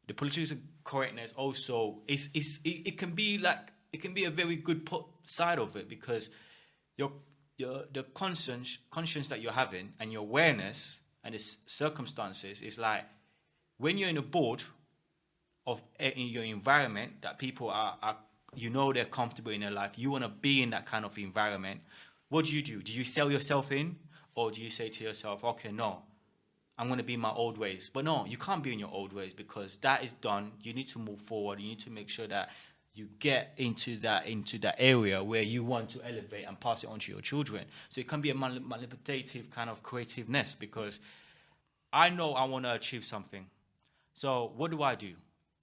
the political correctness also it can be a very good side of it, because the conscience that you're having and your awareness and the circumstances is like when you're in a board of in your environment that people are they're comfortable in their life. You want to be in that kind of environment. What do? Do you sell yourself in, or do you say to yourself, okay, no, I'm going to be in my old ways? But no, you can't be in your old ways, because that is done. You need to move forward. You need to make sure that you get into that area where you want to elevate and pass it on to your children. So it can be a manipulative kind of creativeness, because I know I want to achieve something. So what do?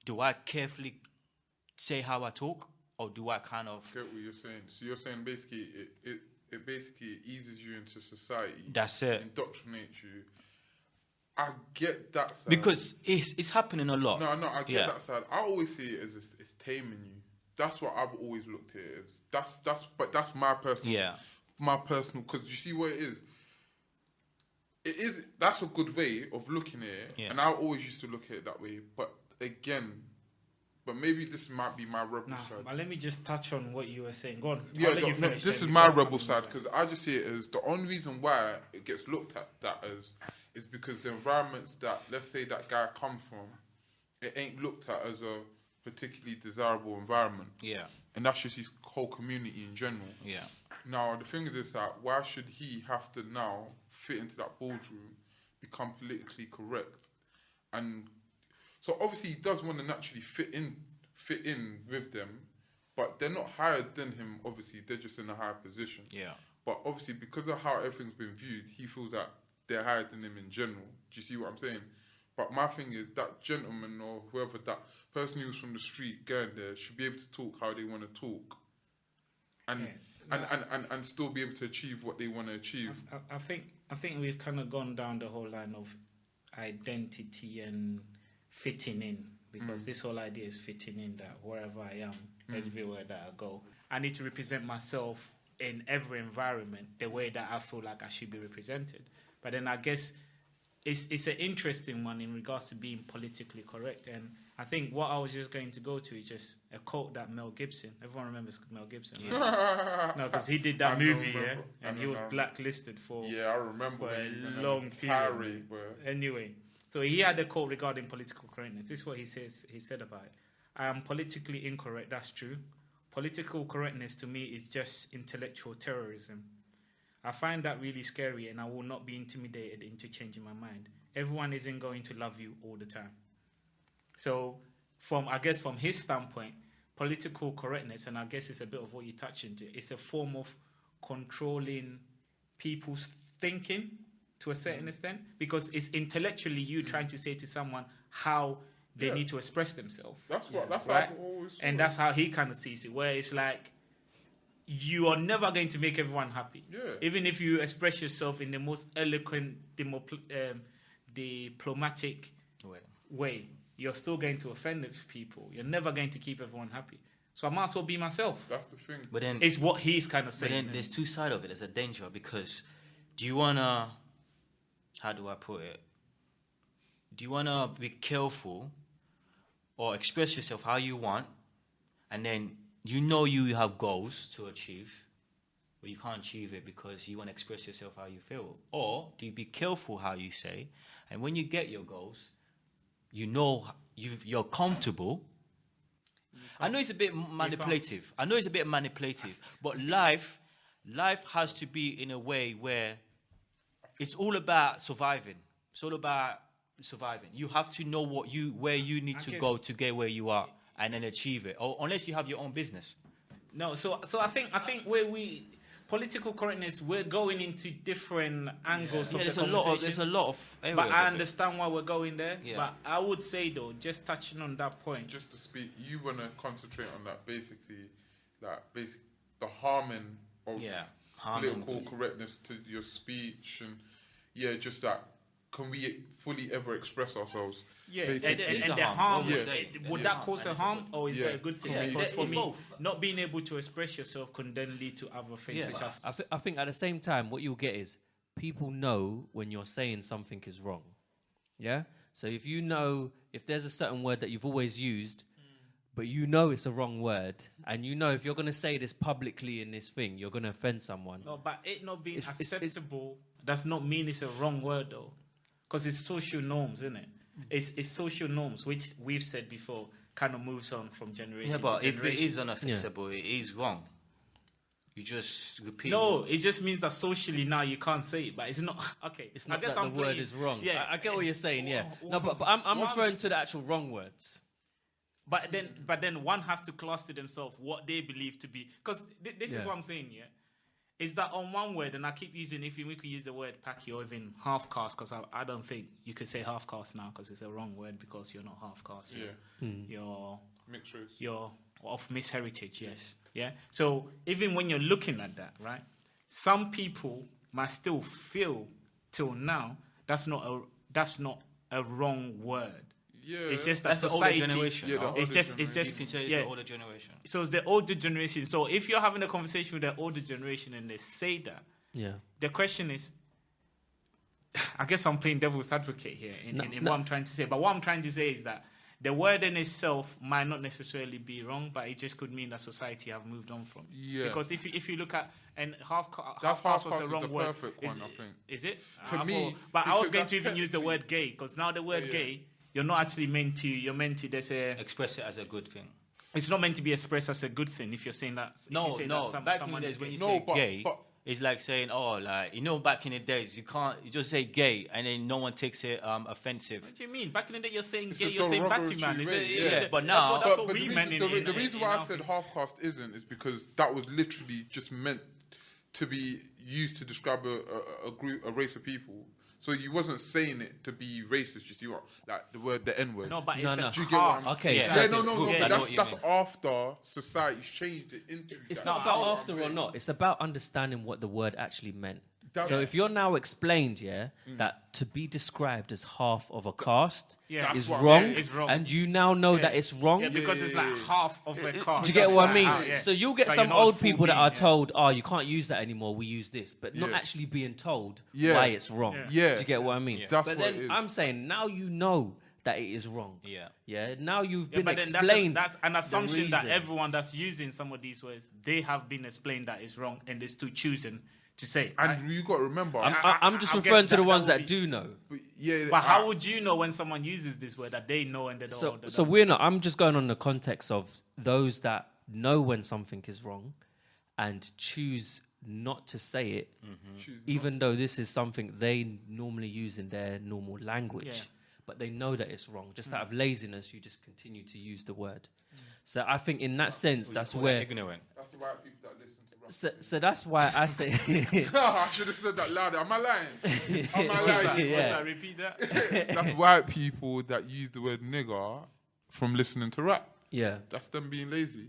Do I carefully say how I talk, or do I kind of... I get what you're saying. So you're saying basically it basically eases you into society. That's it. Indoctrinates you. I get that side. Because it's happening a lot. No, I get that side. I always see it as it's taming you. That's what I've always looked at it as. But that's my personal... Yeah. My personal... Because you see what it is? it is. That's a good way of looking at it, Yeah. and I always used to look at it that way. But again, maybe this might be my rebel side. But let me just touch on what you were saying. Go on. Yeah, I'll let you finish this then is my before I rebel come side in. because I just see it as the only reason why it gets looked at that as is because the environments that, let's say, that guy comes from, it ain't looked at as a particularly desirable environment. Yeah. And that's just his whole community in general. Yeah. Now, the thing is that why should he have to now fit into that boardroom, become politically correct? And so obviously he does want to naturally fit in with them, but they're not higher than him, obviously. They're just in a higher position. Yeah. But obviously, because of how everything's been viewed, he feels that they're higher than him in general. Do you see what I'm saying? But my thing is that gentleman or whoever, that person who's from the street going there, should be able to talk how they want to talk, and still be able to achieve what they want to achieve. I think we've kind of gone down the whole line of identity and fitting in, because this whole idea is fitting in, that wherever I am, everywhere that I go, I need to represent myself in every environment the way that I feel like I should be represented. But then I guess it's an interesting one in regards to being politically correct. And I think what I was just going to go to is just a quote that Mel Gibson, everyone remembers Mel Gibson, right? No, because he did that movie, yeah, and he was blacklisted for I remember for when a long period. Anyway, so he had a quote regarding political correctness. This is what he said about it. I am politically incorrect, that's true. Political correctness to me is just intellectual terrorism. I find that really scary, and I will not be intimidated into changing my mind. Everyone isn't going to love you all the time. So, from his standpoint, political correctness, and I guess it's a bit of what you touch into, it's a form of controlling people's thinking to a certain extent, because it's intellectually you trying to say to someone how they need to express themselves. That's what. That's right? how I've always. And that's how he kind of sees it, where it's like, you are never going to make everyone happy. Yeah. Even if you express yourself in the most eloquent, diplomatic way, you're still going to offend people. You're never going to keep everyone happy. So I might as well be myself. That's the thing. But then it's what he's kind of saying. But then there's two sides of it. There's a danger, because do you wanna, how do I put it? Do you wanna be careful or express yourself how you want, and then you know you have goals to achieve, but you can't achieve it because you want to express yourself how you feel? Or do you be careful how you say, and when you get your goals, you know you're comfortable? I know it's a bit manipulative. But life has to be in a way where it's all about surviving. It's all about surviving. You have to know where you need to go to get where you are, and then achieve it. Or unless you have your own business. No, so I think where we political correctness, we're going into different angles of the conversation. There's a lot of areas. But I understand why we're going there. Yeah. But I would say though, just touching on that point. Just to speak, you want to concentrate on that the harming of political correctness to your speech, and just that. Can we fully ever express ourselves? Yeah, and the harm, would that cause a harm, or is that a good thing? Because for me, not being able to express yourself can then lead to other things. Which I think at the same time, what you'll get is people know when you're saying something is wrong. Yeah? So if you know, if there's a certain word that you've always used, but you know it's a wrong word, and you know if you're going to say this publicly in this thing, you're going to offend someone. No, but it not being acceptable does not mean it's a wrong word, though. Because it's social norms, isn't it? It's social norms, which we've said before, kind of moves on from generation to generation. Yeah, but if it is unacceptable, it is wrong. You just repeat. No, it just means that socially now you can't say it, but it's not. Okay, it's not that the word is wrong. Yeah, I get what you're saying. Yeah, no, but I'm referring to the actual wrong words. But then one has to cluster themselves what they believe to be, because this is what I'm saying. Yeah. Is that on one word, and I keep using, if we could use the word packy or even half caste, because I don't think you could say half caste now because it's a wrong word, because you're not half caste. You're mixed race. You're of mixed heritage, yes. Yeah. So even when you're looking at that, right, some people might still feel till now that's not a wrong word. Yeah, it's just that that's society. The older generation. Yeah, it's just. You can say it's the older generation. So it's the older generation. So if you're having a conversation with the older generation and they say that, the question is, I guess I'm playing devil's advocate here in what I'm trying to say. But what I'm trying to say is that the word in itself might not necessarily be wrong, but it just could mean that society have moved on from. Yeah. Because if you look at and half That's caste was half-caste the is wrong the word. perfect one, I think. Is it? To me, but I was because going to that's even use the word gay, because now the word gay, you're not actually meant to. You're meant to. There's a. Express it as a good thing. It's not meant to be expressed as a good thing if you're saying that. No. Back in the days when you say gay, it's like saying, back in the days you just say gay and then no one takes it offensive. What do you mean? Back in the day you're saying It's gay, a you're saying batty derogatory man. way, but now that's what we meant. The reason why I said half caste isn't is because that was literally just meant to be used to describe a race of people. So you wasn't saying it to be racist. You see what, like the N word. No, but it's the Do you get what caste. I'm Okay. Yeah, so no. That's after society's changed it into. it's that. not That's about what I'm after or saying. not. It's about understanding what the word actually meant. That- So if you're now explained, that to be described as half of a caste Yeah. is That's what- wrong, yeah, it's wrong. and you now know Yeah. that it's wrong. Yeah, because it's like half of a caste. Do you get what I mean? Yeah. So you'll get So some you're not a old full people that being, are yeah. told, "Oh, you can't use that anymore. We use this," but not Yeah. actually being told Yeah. why it's wrong. Yeah. Do you get what I mean? Yeah. That's but what then it is. I'm saying now you know that it is wrong. Yeah. Yeah. Now you've Yeah, been but then explained. that's an assumption that reason. everyone that's using some of these words, they have been explained that it's wrong, and they're still choosing to say. And you got to remember. I'm just I guess referring to the that ones would that be- do know. But how would you know when someone uses this word that they know and they don't? So, they so don't? we're not. I'm just going on the context of those that know when something is wrong, and choose not to say it, even though this is something they normally use in their normal language. Yeah. But they know that it's wrong. Just out of laziness, you just continue to use the word. So I think in that sense, that's where. Ignorant. That's the white people that listen to rap. So that's why I say. I should have said that louder. Am I lying? Am I lying? Yeah. Repeat that. That's white people that use the word nigger from listening to rap. Yeah. That's them being lazy.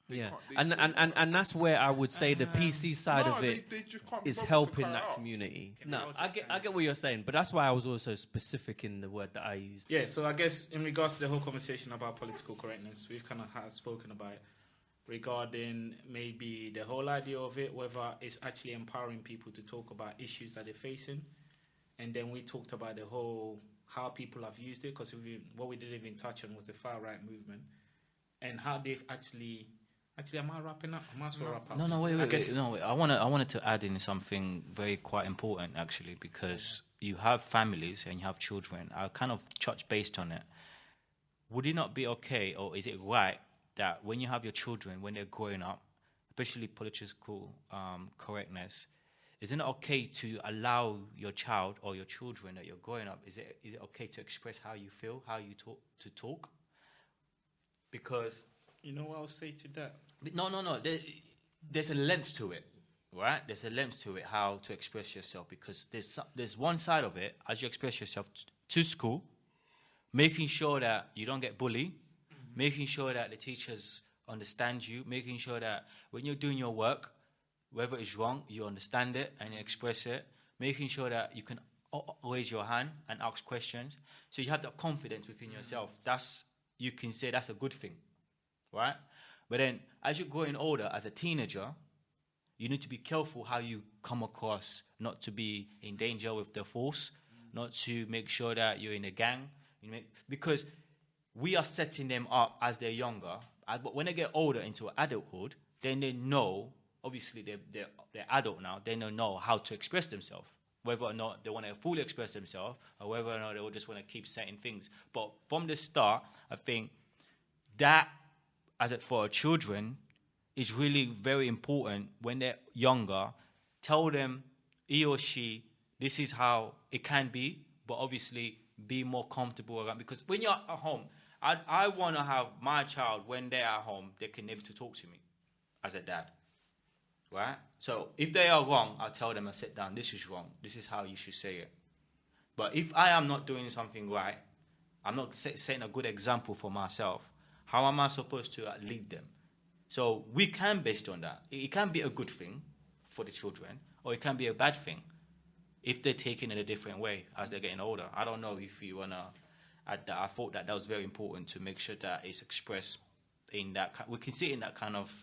They Yeah, can't- they and that's where I would say the PC side No, of it they just can't be is bothered to helping cut it that out. community. Can No, I also I expand get what you're saying, but that's why I was also specific in the word that I used. Yeah, so I guess in regards to the whole conversation about political correctness, we've kind of spoken about it regarding maybe the whole idea of it, whether it's actually empowering people to talk about issues that they're facing. And then we talked about the whole, how people have used it, because what we didn't even touch on was the far-right movement, and how they've actually, am I wrapping up? Am I supposed to wrap up? No, wait. I guess- I wanted to add in something very quite important actually, because you have families and you have children. I kind of touched based on it. Would it not be okay, or is it right that when you have your children, when they're growing up, especially political correctness, isn't it okay to allow your child or your children that you're growing up? Is it okay to express how you feel, how you talk? Because You know what I'll say to that? no. There's a length to it, right? There's a length to it, how to express yourself, because there's one side of it, as you express yourself to school, making sure that you don't get bullied, making sure that the teachers understand you, making sure that when you're doing your work, whether it's wrong, you understand it and you express it, making sure that you can raise your hand and ask questions, so you have that confidence within yourself. You can say that's a good thing, right? But then as you're growing older, as a teenager, you need to be careful how you come across, not to be in danger with the force, not to make sure that you're in a gang, because we are setting them up as they're younger. But when they get older into adulthood, then they know, obviously they're adult now, they don't know how to express themselves, whether or not they want to fully express themselves or whether or not they will just want to keep saying things. But from the start, I think that, for our children, is really very important when they're younger. Tell them, he or she, this is how it can be, but obviously be more comfortable around. Because when you're at home, I want to have my child, when they're at home, they can able to talk to me as a dad, right? So if they are wrong, I'll tell them, I sit down, this is wrong, this is how you should say it. But if I am not doing something right, I'm not setting a good example for myself, how am I supposed to lead them? So we can, based on that, it can be a good thing for the children, or it can be a bad thing if they're taken in a different way as they're getting older. I don't know if you want to add that. I thought that was very important to make sure that it's expressed in that. We can see it in that kind of.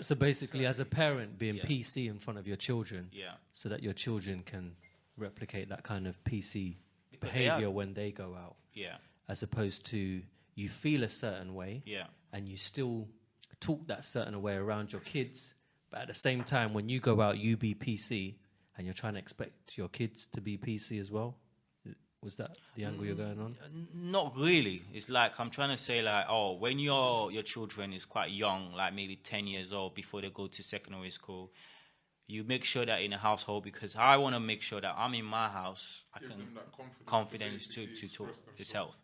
So basically, as a parent, being Yeah. PC in front of your children, Yeah. so that your children can replicate that kind of PC Because they behavior are- when they go out, Yeah. as opposed to you feel a certain way Yeah. and you still talk that certain way around your kids, but at the same time, when you go out, you be PC, and you're trying to expect your kids to be PC as well. Was that the angle you're going on? Not really. It's like I'm trying to say, like, oh, when your children is quite young, like maybe 10 years old, before they go to secondary school, you make sure that in a household, because I want to make sure that I'm in my house, I Give can them that confidence to basically talk express itself.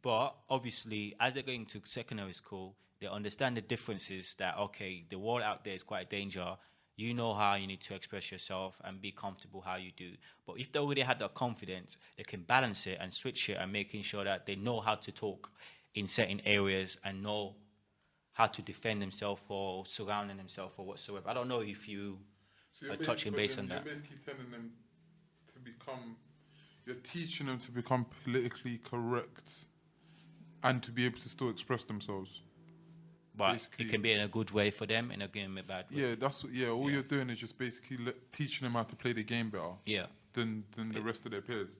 But obviously, as they're going to secondary school, they understand the differences that, okay, the world out there is quite danger. You know how you need to express yourself and be comfortable how you do. But if they already have that confidence, they can balance it and switch it and making sure that they know how to talk in certain areas and know how to defend themselves or surrounding themselves or whatsoever. I don't know if you So are touching base on that. You're basically telling them to become, you're teaching them to become politically correct and to be able to still express themselves. But Basically- it can be in a good way for them and again in a bad way. Yeah, all you're doing is just basically teaching them how to play the game better Yeah. than the rest of their peers.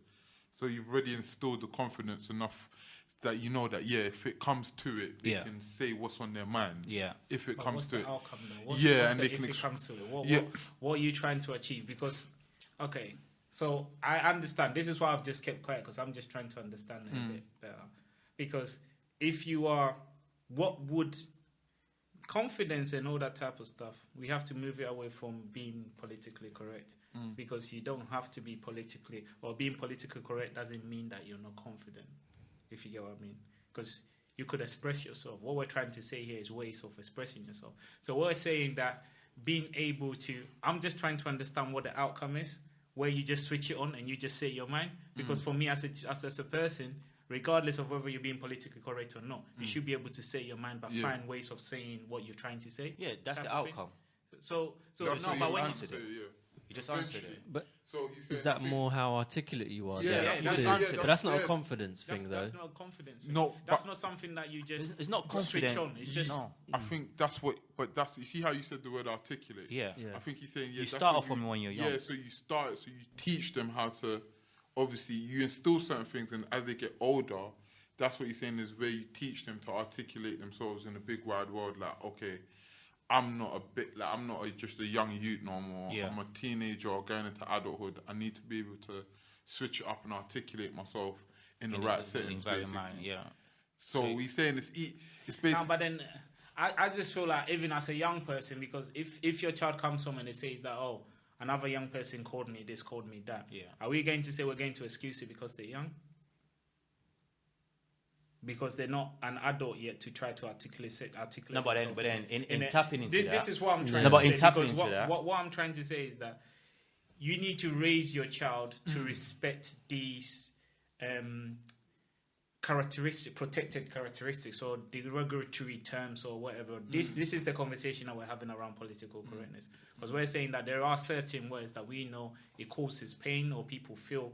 So you've already instilled the confidence enough that you know that, if it comes to it, they Yeah. can say what's on their mind. Yeah. If it But comes what's to the it. outcome though? What's And the, they can if it comes to it, Yeah. what are you trying to achieve? Because, okay, so I understand. This is why I've just kept quiet, because I'm just trying to understand it a bit better. Because if you are, what would confidence and all that type of stuff, we have to move it away from being politically correct, because you don't have to be politically, or being politically correct doesn't mean that you're not confident, if you get what I mean. Because you could express yourself. What we're trying to say here is ways of expressing yourself. So we're saying that being able to, I'm just trying to understand what the outcome is, where you just switch it on and you just say your mind. Because for me as a person, regardless of whether you're being politically correct or not, you should be able to say your mind, but find ways of saying what you're trying to say. Yeah, that's type the of thing. outcome. So That's no, what but you when answered it. You just answered Eventually. it. But So he's is saying, that I think- more how articulate you are? Yeah, there? that's- To- that's- but that's not a yeah. confidence thing, that's though. not confidence. No, that's but- not something that you just It's not switch confident. on. It's just No. I think that's what, but that's, you see how you said the word articulate? Yeah. Yeah. I think he's saying, You that's start what off from when you're young. Yeah, so you teach them how to, obviously, you instill certain things, and as they get older, that's what he's saying is where you teach them to articulate themselves in a big wide world. Like, okay, I'm not just a young youth no more. Yeah. I'm a teenager or going into adulthood. I need to be able to switch it up and articulate myself in the right settings. Environment, basically. yeah. So we're saying it's basically. No, but then I just feel like even as a young person, because if your child comes home and it says that, oh, another young person called me this, called me that, Yeah. are we going to say we're going to excuse it because they're young? Because they're not an adult yet to try to articulate. No, but then themselves in a- tapping into that. This is what I'm trying No, to but say. in tapping because into that- what I'm trying to say is that you need to raise your child to respect these protected characteristics, or derogatory terms, or whatever. This is the conversation that we're having around political correctness, because we're saying that there are certain words that we know it causes pain, or people feel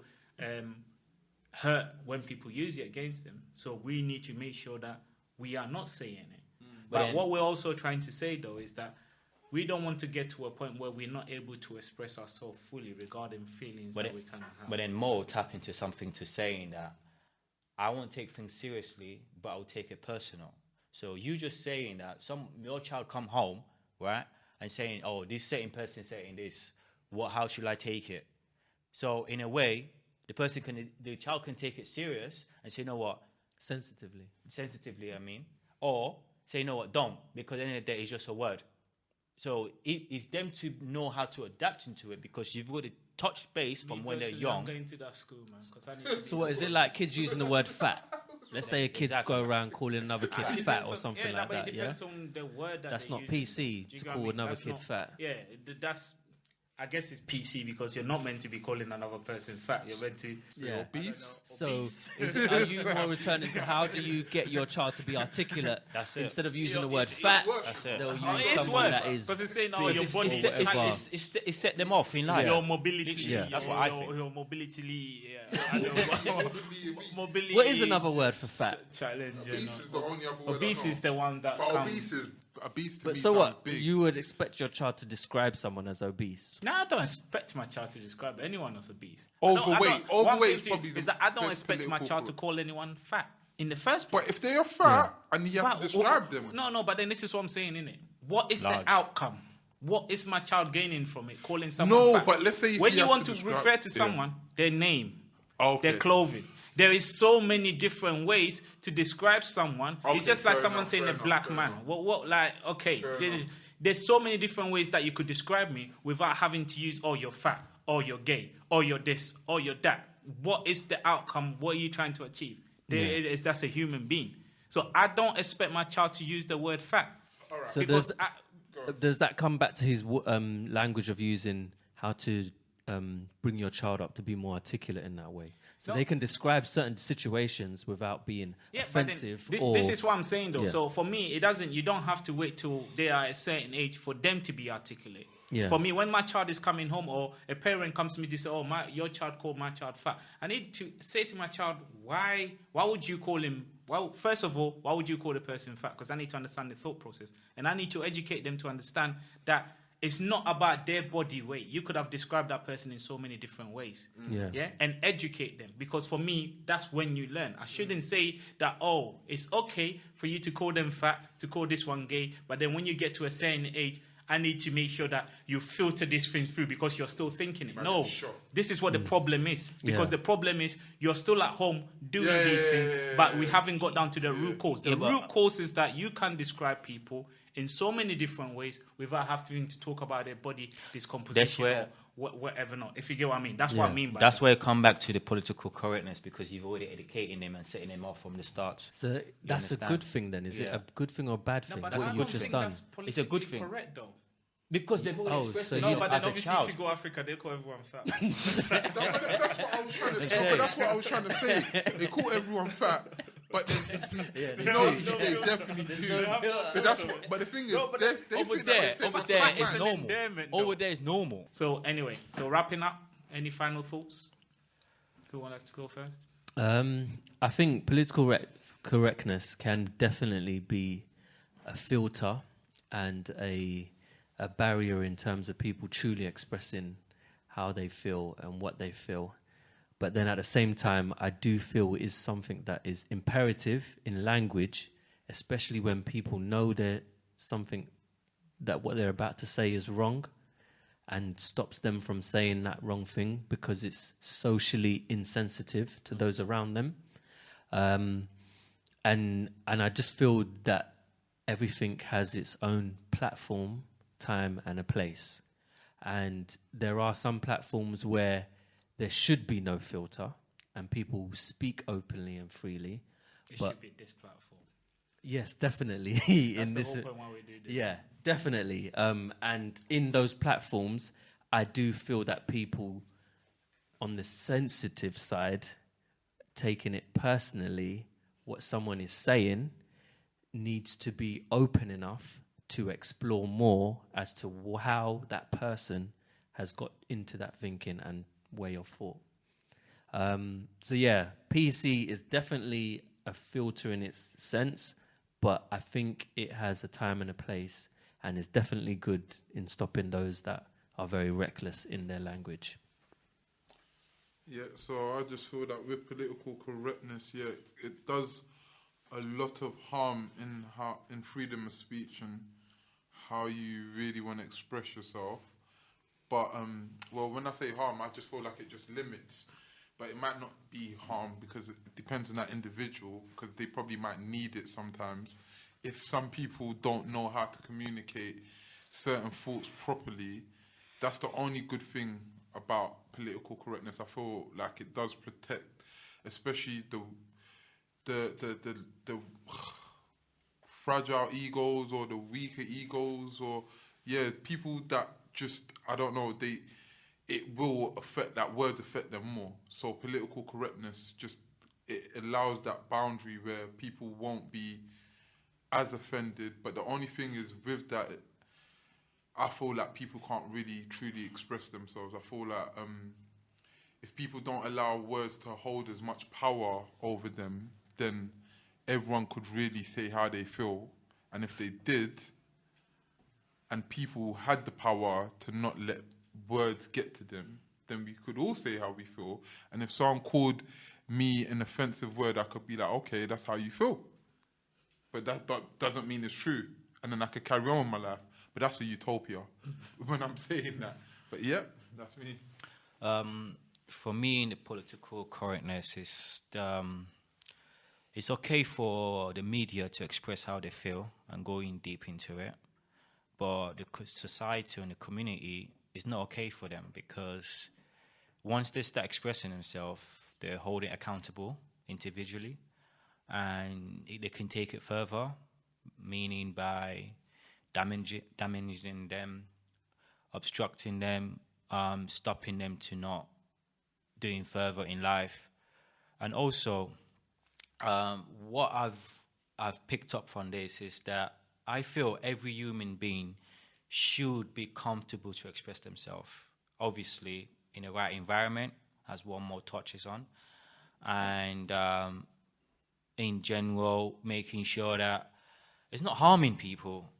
hurt when people use it against them. So we need to make sure that we are not saying it. But what we're also trying to say, though, is that we don't want to get to a point where we're not able to express ourselves fully regarding feelings that we kind of have. But then more tap into something to saying that I won't take things seriously, but I'll take it personal. So you just saying that your child come home, right, and saying, oh, this certain person saying this, how should I take it? So in a way, the child can take it serious and say, you know what? Sensitively, I mean. Or say, you know what, don't, because at the end of the day, it's just a word. So it's them to know how to adapt into it, because you've already touched base from when they're young. I'm going to that school, man. 'Cause I need to So what is it like? Kids using the word fat? Let's say a kid's go around calling another kid It fat depends or on- something yeah, like but that. it Yeah, depends on the word that that's they're not using. PC Do you to get what I call mean? another That's kid not- fat. Yeah, that's. I guess it's PC because you're not meant to be calling another person fat. You're meant to. Yeah. Obese? So, Obese. are you more returning to how do you get your child to be articulate That's it. instead of using the It's word worse. fat? That's it. They'll Oh, use it's someone worse that is because it's saying, oh, because your it's- body it's- is it's- fat. It set them off in life. Your mobility, Yeah. That's what I think. Your mobility, I don't know. Mobility. What is another word for fat? Challenge. Obese is the only other word I Obese know. is the one that But comes. obese is, obese to But me so sounds what? big. You would expect your child to describe someone as obese? No, I don't expect my child to describe anyone as obese. Overweight. What I'm Overweight saying is to you probably the is that I don't best expect my political child to correct. call anyone fat in the first place. But if they are fat and you have to describe them, No, but then this is what I'm saying, innit? What is Large. the outcome? What is my child gaining from it? Calling someone no. fat? But let's say if when you you have want to describe- refer to yeah. someone, their name, Okay. their clothing. There is so many different ways to describe someone. Okay, It's just like fair someone enough, saying fair a enough, black fair man. enough. What? Like, okay, Fair there's so many different ways that you could describe me without having to use, oh, you're fat, or you're gay, or you're this, or you're that. What is the outcome? What are you trying to achieve? That's a human being. So I don't expect my child to use the word fat. So Because does that come back to his language of using how to bring your child up to be more articulate in that way? So No. they can describe certain situations without being offensive. But or, then this is what I'm saying though. Yeah. So for me, it doesn't. You don't have to wait till they are a certain age for them to be articulate. Yeah. For me, when my child is coming home or a parent comes to me to say, "Oh, your child called my child fat," I need to say to my child, "Why? Why would you call him? Well, first of all, why would you call the person fat? Because I need to understand the thought process, and I need to educate them to understand that." It's not about their body weight. You could have described that person in so many different ways. Yeah. And educate them. Because for me, that's when you learn. I shouldn't say that, oh, it's okay for you to call them fat, to call this one gay, but then when you get to a certain age, I need to make sure that you filter this thing through because you're still thinking it. No, this is what the problem is. Because the problem is you're still at home doing these things, but we haven't got down to the root cause. The root cause is that you can describe people in so many different ways without having to talk about their body discomposition or whatever not. If you get what I mean. That's what I mean by That's that. where it come back to the political correctness because you've already educating them and setting them up from the start. So that's a understand? good thing then. Is it a good thing or a bad No, thing? but What I you don't just think done? that's It's a good politically thing. correct though. Because they've already expressed so it you- No, but then as a obviously child. if you go Africa, they call everyone fat. That's what I was trying to say. But that's what I was trying to say. They call everyone fat, but they definitely do. But that's what. But the thing is, they Over think there, that over they say there that's is fine. normal. endearment, Over though. there is normal. So anyway, wrapping up, any final thoughts? Who would like to go first? I think political correctness can definitely be a filter and a barrier in terms of people truly expressing how they feel and what they feel. But then at the same time, I do feel it is something that is imperative in language, especially when people know that something that what they're about to say is wrong and stops them from saying that wrong thing because it's socially insensitive to those around them. And I just feel that everything has its own platform, time, and a place. And there are some platforms where there should be no filter and people speak openly and freely. It But should be this platform. yes, definitely. That's in the this, whole point why we do this. yeah, definitely. And in those platforms, I do feel that people on the sensitive side, taking it personally, what someone is saying needs to be open enough to explore more as to how that person has got into that thinking and way of thought. So yeah, PC is definitely a filter in its sense, but I think it has a time and a place and is definitely good in stopping those that are very reckless in their language. Yeah, so I just feel that with political correctness, it does a lot of harm in freedom of speech and how you really want to express yourself. But well, when I say harm, I just feel like it just limits. But it might not be harm because it depends on that individual because they probably might need it sometimes. If some people don't know how to communicate certain thoughts properly, that's the only good thing about political correctness. I feel like it does protect, especially the fragile egos or the weaker egos or people that just, I don't know, it will affect, that words affect them more. So political correctness just, it allows that boundary where people won't be as offended. But the only thing is with that, I feel like people can't really truly express themselves. I feel like if people don't allow words to hold as much power over them, then everyone could really say how they feel. And if they did, and people had the power to not let words get to them, then we could all say how we feel. And if someone called me an offensive word, I could be like, okay, that's how you feel. But that doesn't mean it's true. And then I could carry on with my life. But that's a utopia when I'm saying that. But yeah, that's me. For me, in the political correctness is it's okay for the media to express how they feel and going deep into it. But the society and the community is not okay for them, because once they start expressing themselves, they're holding accountable individually, and they can take it further, meaning by damaging them, obstructing them, stopping them to not doing further in life. And also, what I've picked up from this is that I feel every human being should be comfortable to express themselves, obviously in the right environment, as one more touches on, and in general, making sure that it's not harming people.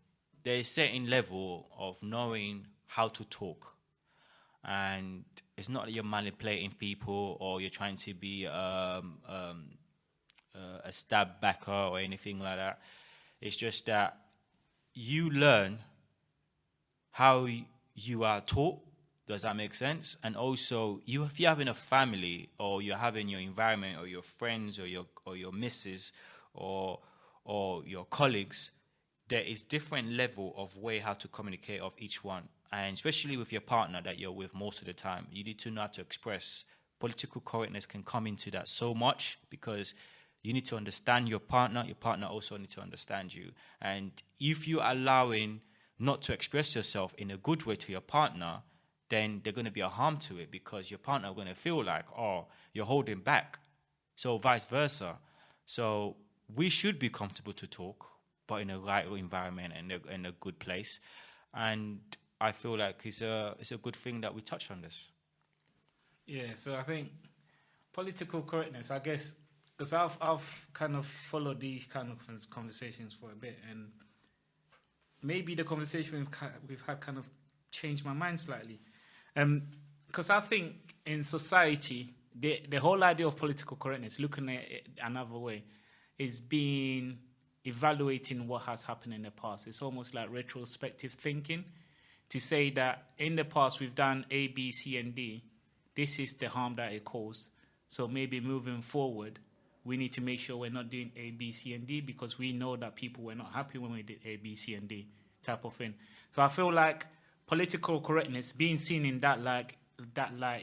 There's a certain level of knowing how to talk, and it's not that you're manipulating people or you're trying to be a stab backer or anything like that. It's just that you learn how you are taught. Does that make sense? And also, if you're having a family, or you're having your environment, or your friends, or your missus, or your colleagues, there is different level of way how to communicate of each one. And especially with your partner that you're with most of the time, you need to know how to express. Political correctness can come into that so much, because you need to understand your partner also needs to understand you. And if you're allowing not to express yourself in a good way to your partner, then there's going to be a harm to it, because your partner is going to feel like, oh, you're holding back. So vice versa. So we should be comfortable to talk, but in a right environment and in a good place. And I feel like it's a good thing that we touch on this. Yeah, so I think political correctness, I guess, because I've kind of followed these kind of conversations for a bit, and maybe the conversation we've had kind of changed my mind slightly. Because I think in society, the whole idea of political correctness, looking at it another way, is evaluating what has happened in the past. It's almost like retrospective thinking, to say that in the past we've done A, B, C, and D. This is the harm that it caused. So maybe moving forward, we need to make sure we're not doing A, B, C, and D, because we know that people were not happy when we did A, B, C, and D type of thing. So I feel like political correctness, being seen in that light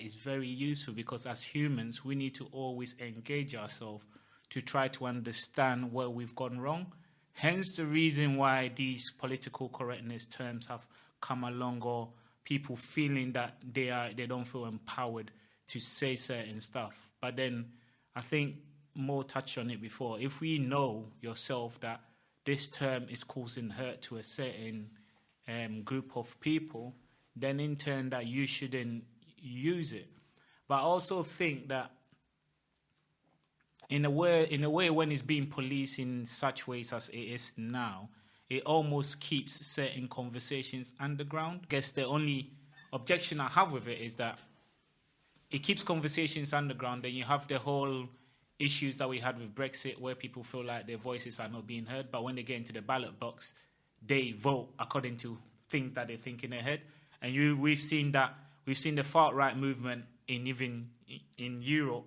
is very useful, because as humans, we need to always engage ourselves to try to understand where we've gone wrong. Hence the reason why these political correctness terms have come along, or people feeling that they don't feel empowered to say certain stuff. But then I think Mo touched on it before. If we know yourself that this term is causing hurt to a certain group of people, then in turn that you shouldn't use it. But I also think that in a way when it's being policed in such ways as it is now, it almost keeps certain conversations underground. I guess the only objection I have with it is that it keeps conversations underground. Then you have the whole issues that we had with Brexit, where people feel like their voices are not being heard, but when they get into the ballot box, they vote according to things that they think in their head. And we've seen the far-right movement in Europe,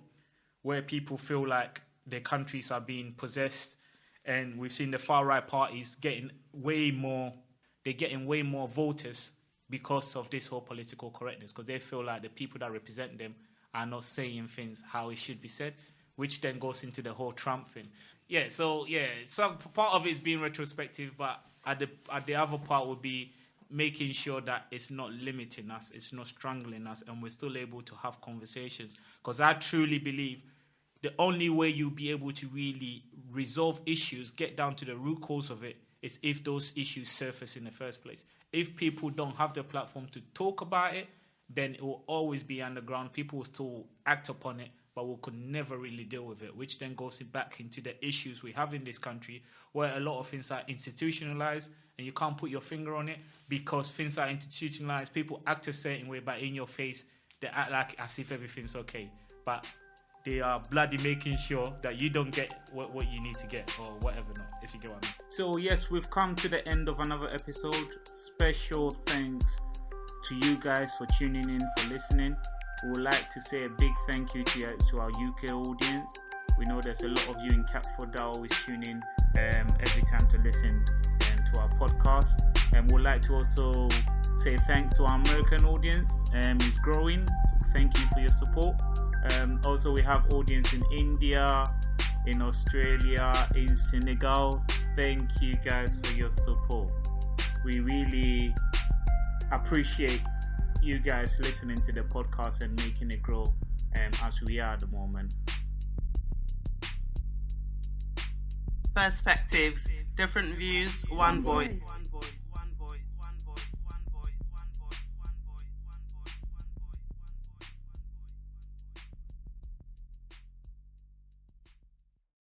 where people feel like their countries are being possessed, and we've seen the far-right parties getting way more voters because of this whole political correctness, because they feel like the people that represent them are not saying things how it should be said, which then goes into the whole Trump thing. Yeah, so yeah, some part of it is being retrospective, but at the other part would be making sure that it's not limiting us, it's not strangling us, and we're still able to have conversations. Because I truly believe the only way you'll be able to really resolve issues, get down to the root cause of it, is if those issues surface in the first place. If people don't have the platform to talk about it, then it will always be underground. People will still act upon it, but we could never really deal with it, which then goes back into the issues we have in this country, where a lot of things are institutionalized and you can't put your finger on it because things are institutionalized. People act a certain way, but in your face, they act like as if everything's okay. But they are bloody making sure that you don't get what you need to get or whatever not, if you get what I mean. So yes, we've come to the end of another episode. Special thanks to you guys for tuning in, for listening. We would like to say a big thank you to our UK audience. We know there's a lot of you in Catford that always tune in every time to listen to our podcast. And we'd like to also say thanks to our American audience. It's growing. Thank you for your support. Also, we have audience in India, in Australia, in Senegal. Thank you guys for your support. We really appreciate you guys listening to the podcast and making it grow as we are at the moment. Perspectives, different views, one voice.